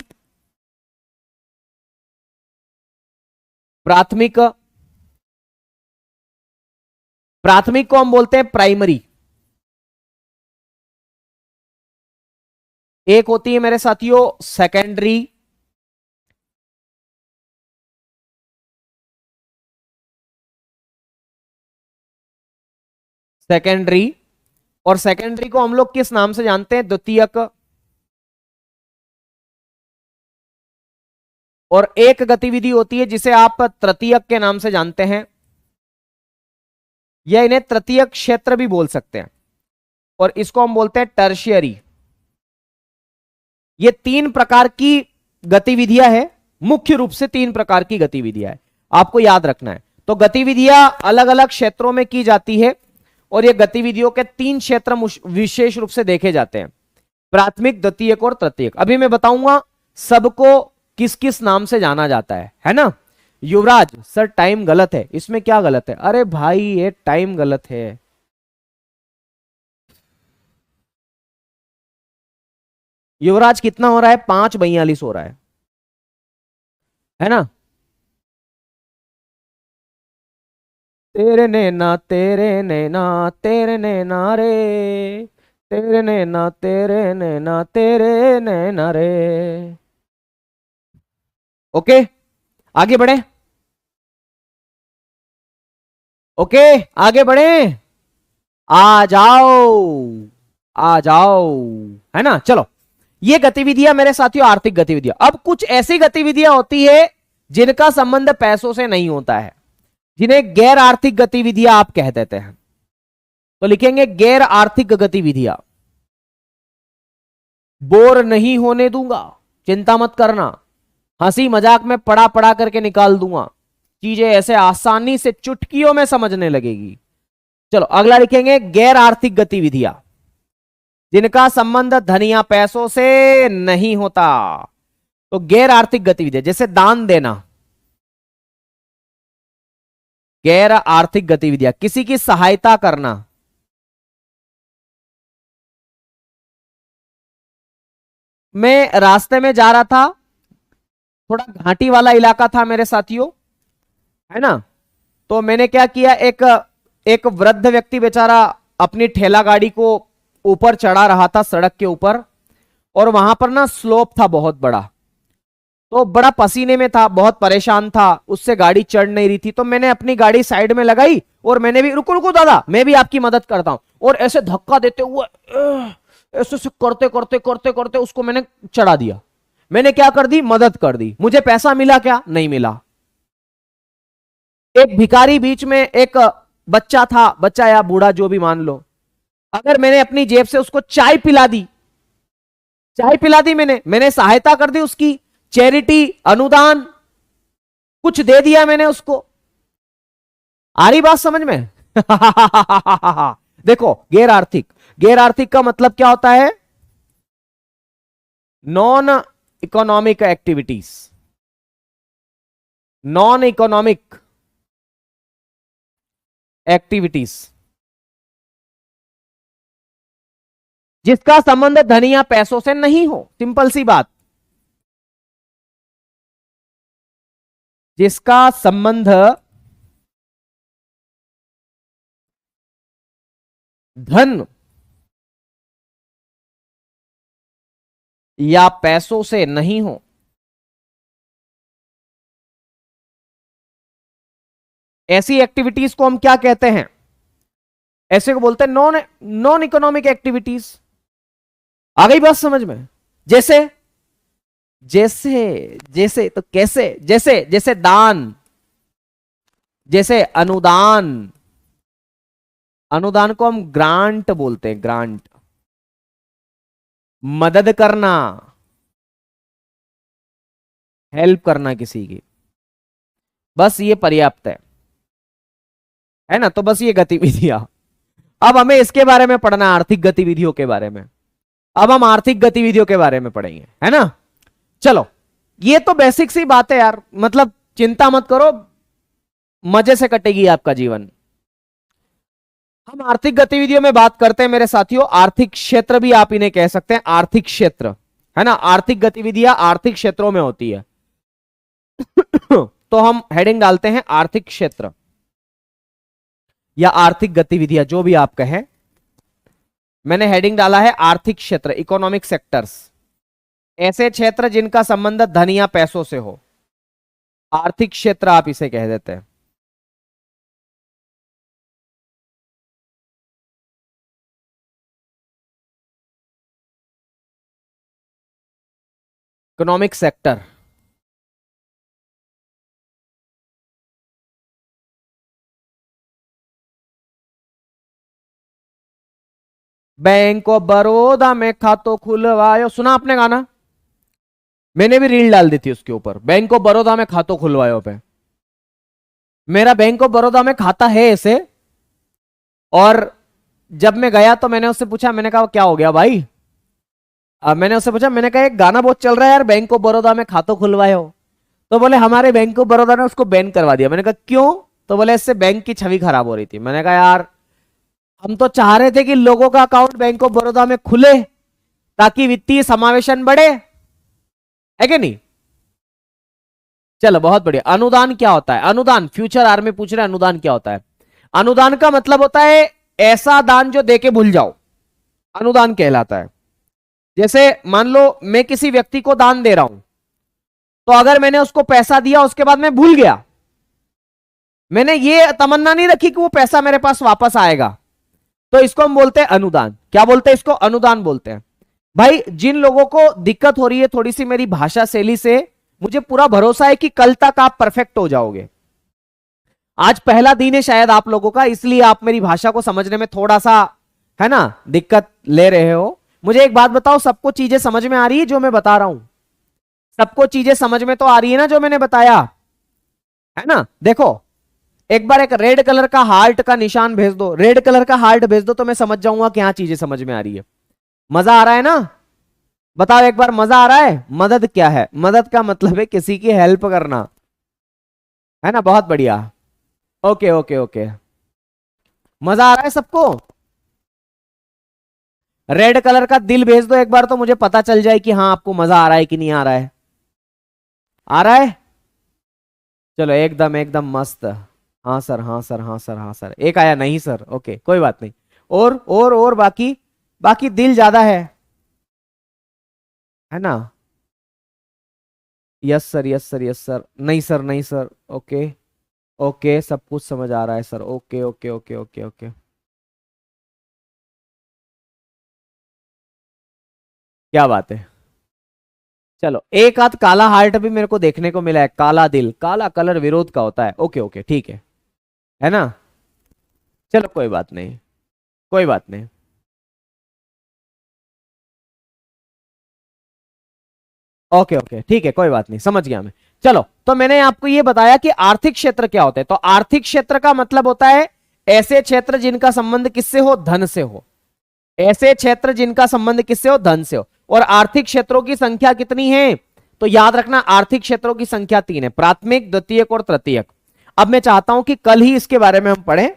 प्राथमिक को हम बोलते हैं प्राइमरी। एक होती है मेरे साथियों सेकेंडरी। और सेकेंडरी को हम लोग किस नाम से जानते हैं? द्वितीयक। और एक गतिविधि होती है जिसे आप तृतीयक के नाम से जानते हैं, या इन्हें तृतीयक क्षेत्र भी बोल सकते हैं, और इसको हम बोलते हैं टर्शियरी। ये तीन प्रकार की गतिविधियां हैं, मुख्य रूप से तीन प्रकार की गतिविधियां हैं, आपको याद रखना है। तो गतिविधियां अलग अलग क्षेत्रों में की जाती है, और ये गतिविधियों के तीन क्षेत्र विशेष रूप से देखे जाते हैं, प्राथमिक, द्वितीयक और तृतीयक। अभी मैं बताऊंगा सबको किस किस नाम से जाना जाता है ना। युवराज सर टाइम गलत है, इसमें क्या गलत है? अरे भाई ये टाइम गलत है। युवराज कितना हो रहा है? 5:42 हो रहा है ना। तेरे नैना तेरे नैना तेरे नैना रे, तेरे नैना तेरे नैना तेरे नैना रे। ओके, आगे बढ़े। ओके, आगे बढ़े। आ जाओ, आ जाओ, है ना। चलो, ये गतिविधियां मेरे साथियों आर्थिक गतिविधियां। अब कुछ ऐसी गतिविधियां होती है जिनका संबंध पैसों से नहीं होता है, जिन्हें गैर आर्थिक गतिविधियां आप कह देते हैं। तो लिखेंगे गैर आर्थिक गतिविधियां। बोर नहीं होने दूंगा, चिंता मत करना, हंसी मजाक में पढ़ा पढ़ा करके निकाल दूंगा, चीजें ऐसे आसानी से चुटकियों में समझने लगेगी। चलो अगला लिखेंगे गैर आर्थिक गतिविधियां जिनका संबंध धन या पैसों से नहीं होता। तो गैर आर्थिक गतिविधियां जैसे दान देना, गैर आर्थिक गतिविधियां किसी की सहायता करना, मैं रास्ते में जा रहा था, थोड़ा घाटी वाला इलाका था मेरे साथियों, है ना। तो मैंने क्या किया, एक एक वृद्ध व्यक्ति बेचारा अपनी ठेला गाड़ी को ऊपर चढ़ा रहा था सड़क के ऊपर, और वहां पर ना स्लोप था बहुत बड़ा, तो बड़ा पसीने में था, बहुत परेशान था, उससे गाड़ी चढ़ नहीं रही थी। तो मैंने अपनी गाड़ी साइड में लगाई और मैंने भी, रुको रुको दादा मैं भी आपकी मदद करता हूं, और ऐसे धक्का देते हुए ऐसे से करते करते करते करते उसको मैंने चढ़ा दिया। मैंने क्या कर दी, मदद कर दी। मुझे पैसा मिला क्या, नहीं मिला। एक भिखारी बीच में, एक बच्चा था, बच्चा या बूढ़ा जो भी मान लो, अगर मैंने अपनी जेब से उसको चाय पिला दी, चाय पिला दी, मैंने सहायता कर दी उसकी, चैरिटी, अनुदान कुछ दे दिया मैंने उसको। आ रही बात समझ में? देखो गैर आर्थिक, गैर आर्थिक का मतलब क्या होता है, non economic activities, non economic activities जिसका संबंध धन या पैसों से नहीं हो। सिंपल सी बात, जिसका संबंध धन या पैसों से नहीं हो, ऐसी एक्टिविटीज को हम क्या कहते हैं, ऐसे को बोलते हैं नॉन नॉन इकोनॉमिक एक्टिविटीज। आ गई बात समझ में? जैसे जैसे जैसे तो कैसे, जैसे जैसे दान, जैसे अनुदान, अनुदान को हम ग्रांट बोलते हैं, ग्रांट। मदद करना, हेल्प करना किसी की, बस ये पर्याप्त है ना। तो बस ये गतिविधियां, अब हमें इसके बारे में पढ़ना, आर्थिक गतिविधियों के बारे में। अब हम आर्थिक गतिविधियों के बारे में पढ़ेंगे, है ना। चलो, ये तो बेसिक सी बात है यार, मतलब चिंता मत करो, मजे से कटेगी आपका जीवन। हम आर्थिक गतिविधियों में बात करते हैं मेरे साथियों, आर्थिक क्षेत्र भी आप इन्हें कह सकते हैं, आर्थिक क्षेत्र, है ना। आर्थिक गतिविधियां आर्थिक क्षेत्रों में होती है। तो हम हेडिंग डालते हैं आर्थिक क्षेत्र या आर्थिक गतिविधियां, जो भी आप कहें। मैंने हेडिंग डाला है आर्थिक क्षेत्र, इकोनॉमिक सेक्टर्स, ऐसे क्षेत्र जिनका संबंध धन या पैसों से हो, आर्थिक क्षेत्र आप इसे कह देते हैं। Economic sector, bank of Baroda में खातो खुलवायो, सुना आपने गाना? मैंने भी रील डाल दी थी उसके ऊपर, बैंक ऑफ बड़ौदा में खातो खुलवायो पे। मेरा बैंक ऑफ बड़ौदा में खाता है ऐसे, और जब मैं गया तो मैंने उससे पूछा, मैंने कहा क्या हो गया भाई? मैंने उससे पूछा, मैंने कहा एक गाना बहुत चल रहा है यार, बैंक ऑफ बड़ौदा में खातो खुलवाए हो। तो बोले हमारे बैंक ऑफ बड़ौदा ने उसको बैन करवा दिया। मैंने कहा क्यों? तो बोले इससे बैंक की छवि खराब हो रही थी। मैंने कहा यार हम तो चाह रहे थे कि लोगों का अकाउंट बैंक ऑफ बड़ौदा में खुले ताकि वित्तीय समावेशन बढ़े, है कि नहीं? चलो बहुत बढ़िया। अनुदान क्या होता है? अनुदान, फ्यूचर आर्मी पूछ रहे हैं अनुदान क्या होता है। अनुदान का मतलब होता है ऐसा दान जो देके भूल जाओ, अनुदान कहलाता है। जैसे मान लो मैं किसी व्यक्ति को दान दे रहा हूं, तो अगर मैंने उसको पैसा दिया उसके बाद मैं भूल गया, मैंने ये तमन्ना नहीं रखी कि वो पैसा मेरे पास वापस आएगा, तो इसको हम बोलते हैं अनुदान। क्या बोलते हैं इसको? अनुदान बोलते हैं। भाई जिन लोगों को दिक्कत हो रही है थोड़ी सी मेरी भाषा शैली से, मुझे पूरा भरोसा है कि कल तक आप परफेक्ट हो जाओगे। आज पहला दिन है शायद आप लोगों का, इसलिए आप मेरी भाषा को समझने में थोड़ा सा है ना दिक्कत ले रहे हो। मुझे एक बात बताओ, सबको चीजें समझ में आ रही है जो मैं बता रहा हूं? सबको चीजें समझ में तो आ रही है ना जो मैंने बताया, है ना? देखो एक बार एक रेड कलर का हार्ट का निशान भेज दो, रेड कलर का हार्ट भेज दो, तो मैं समझ जाऊंगा कि हाँ चीजें समझ में आ रही है। मजा आ रहा है ना? बताओ एक बार, मजा आ रहा है? मदद क्या है? मदद का मतलब है किसी की हेल्प करना, है ना? बहुत बढ़िया, ओके ओके ओके, मजा आ रहा है सबको? रेड कलर का दिल भेज दो एक बार, तो मुझे पता चल जाए कि हाँ आपको मजा आ रहा है कि नहीं आ रहा है। आ रहा है? चलो एकदम एकदम मस्त। हाँ सर, हाँ सर, हाँ सर, हाँ सर, एक आया नहीं सर, ओके कोई बात नहीं। और बाकी, बाकी दिल ज्यादा है ना? Yes sir, yes sir, yes sir, नहीं सर, नहीं सर, ओके ओके, सब कुछ समझ आ रहा है sir, okay okay okay okay okay. क्या बात है, चलो एक आध काला हार्ट भी मेरे को देखने को मिला है, काला दिल, काला कलर विरोध का होता है, ओके ओके ठीक है ना? चलो कोई बात नहीं, कोई बात नहीं। ओके ओके ठीक है, कोई बात नहीं, समझ गया मैं। चलो तो मैंने आपको ये बताया कि आर्थिक क्षेत्र क्या होते हैं। तो आर्थिक क्षेत्र का मतलब होता है ऐसे क्षेत्र जिनका संबंध किससे हो? धन से हो। ऐसे क्षेत्र जिनका संबंध किससे हो? धन से हो। और आर्थिक क्षेत्रों की संख्या कितनी है? तो याद रखना आर्थिक क्षेत्रों की संख्या 3 है, प्राथमिक, द्वितीयक और तृतीयक। अब मैं चाहता हूं कि कल ही इसके बारे में हम पढ़ें,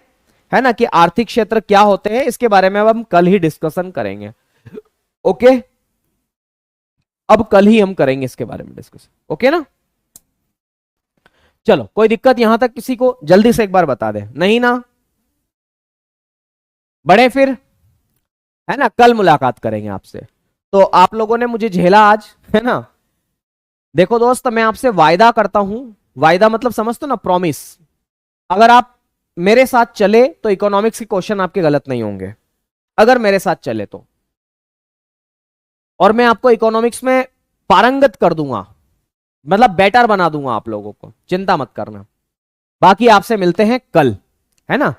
है ना, कि आर्थिक क्षेत्र क्या होते हैं, इसके बारे में अब हम कल ही डिस्कशन करेंगे। ओके, अब कल ही हम करेंगे इसके बारे में डिस्कशन, ओके ना? चलो कोई दिक्कत यहां तक किसी को? जल्दी से एक बार बता दे, नहीं ना? बड़े फिर, है ना, कल मुलाकात करेंगे आपसे। तो आप लोगों ने मुझे झेला आज, है ना? देखो दोस्त, मैं आपसे वायदा करता हूं, वायदा मतलब समझते हो ना, प्रॉमिस। अगर आप मेरे साथ चले तो इकोनॉमिक्स के क्वेश्चन आपके गलत नहीं होंगे, अगर मेरे साथ चले तो। और मैं आपको इकोनॉमिक्स में पारंगत कर दूंगा, मतलब बेटर बना दूंगा आप लोगों को, चिंता मत करना। बाकी आपसे मिलते हैं कल, है ना?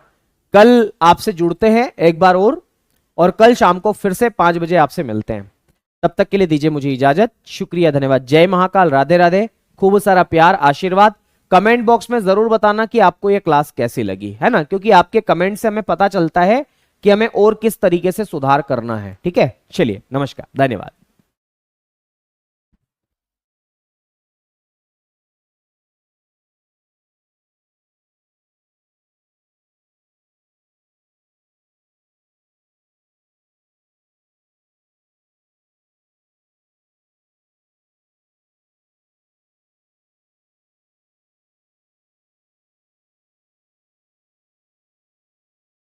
कल आपसे जुड़ते हैं एक बार और कल शाम को फिर से 5 बजे आपसे मिलते हैं। तब तक के लिए दीजिए मुझे इजाजत, शुक्रिया, धन्यवाद, जय महाकाल, राधे राधे, खूब सारा प्यार आशीर्वाद। कमेंट बॉक्स में जरूर बताना कि आपको यह क्लास कैसी लगी, है ना, क्योंकि आपके कमेंट से हमें पता चलता है कि हमें और किस तरीके से सुधार करना है। ठीक है, चलिए, नमस्कार, धन्यवाद।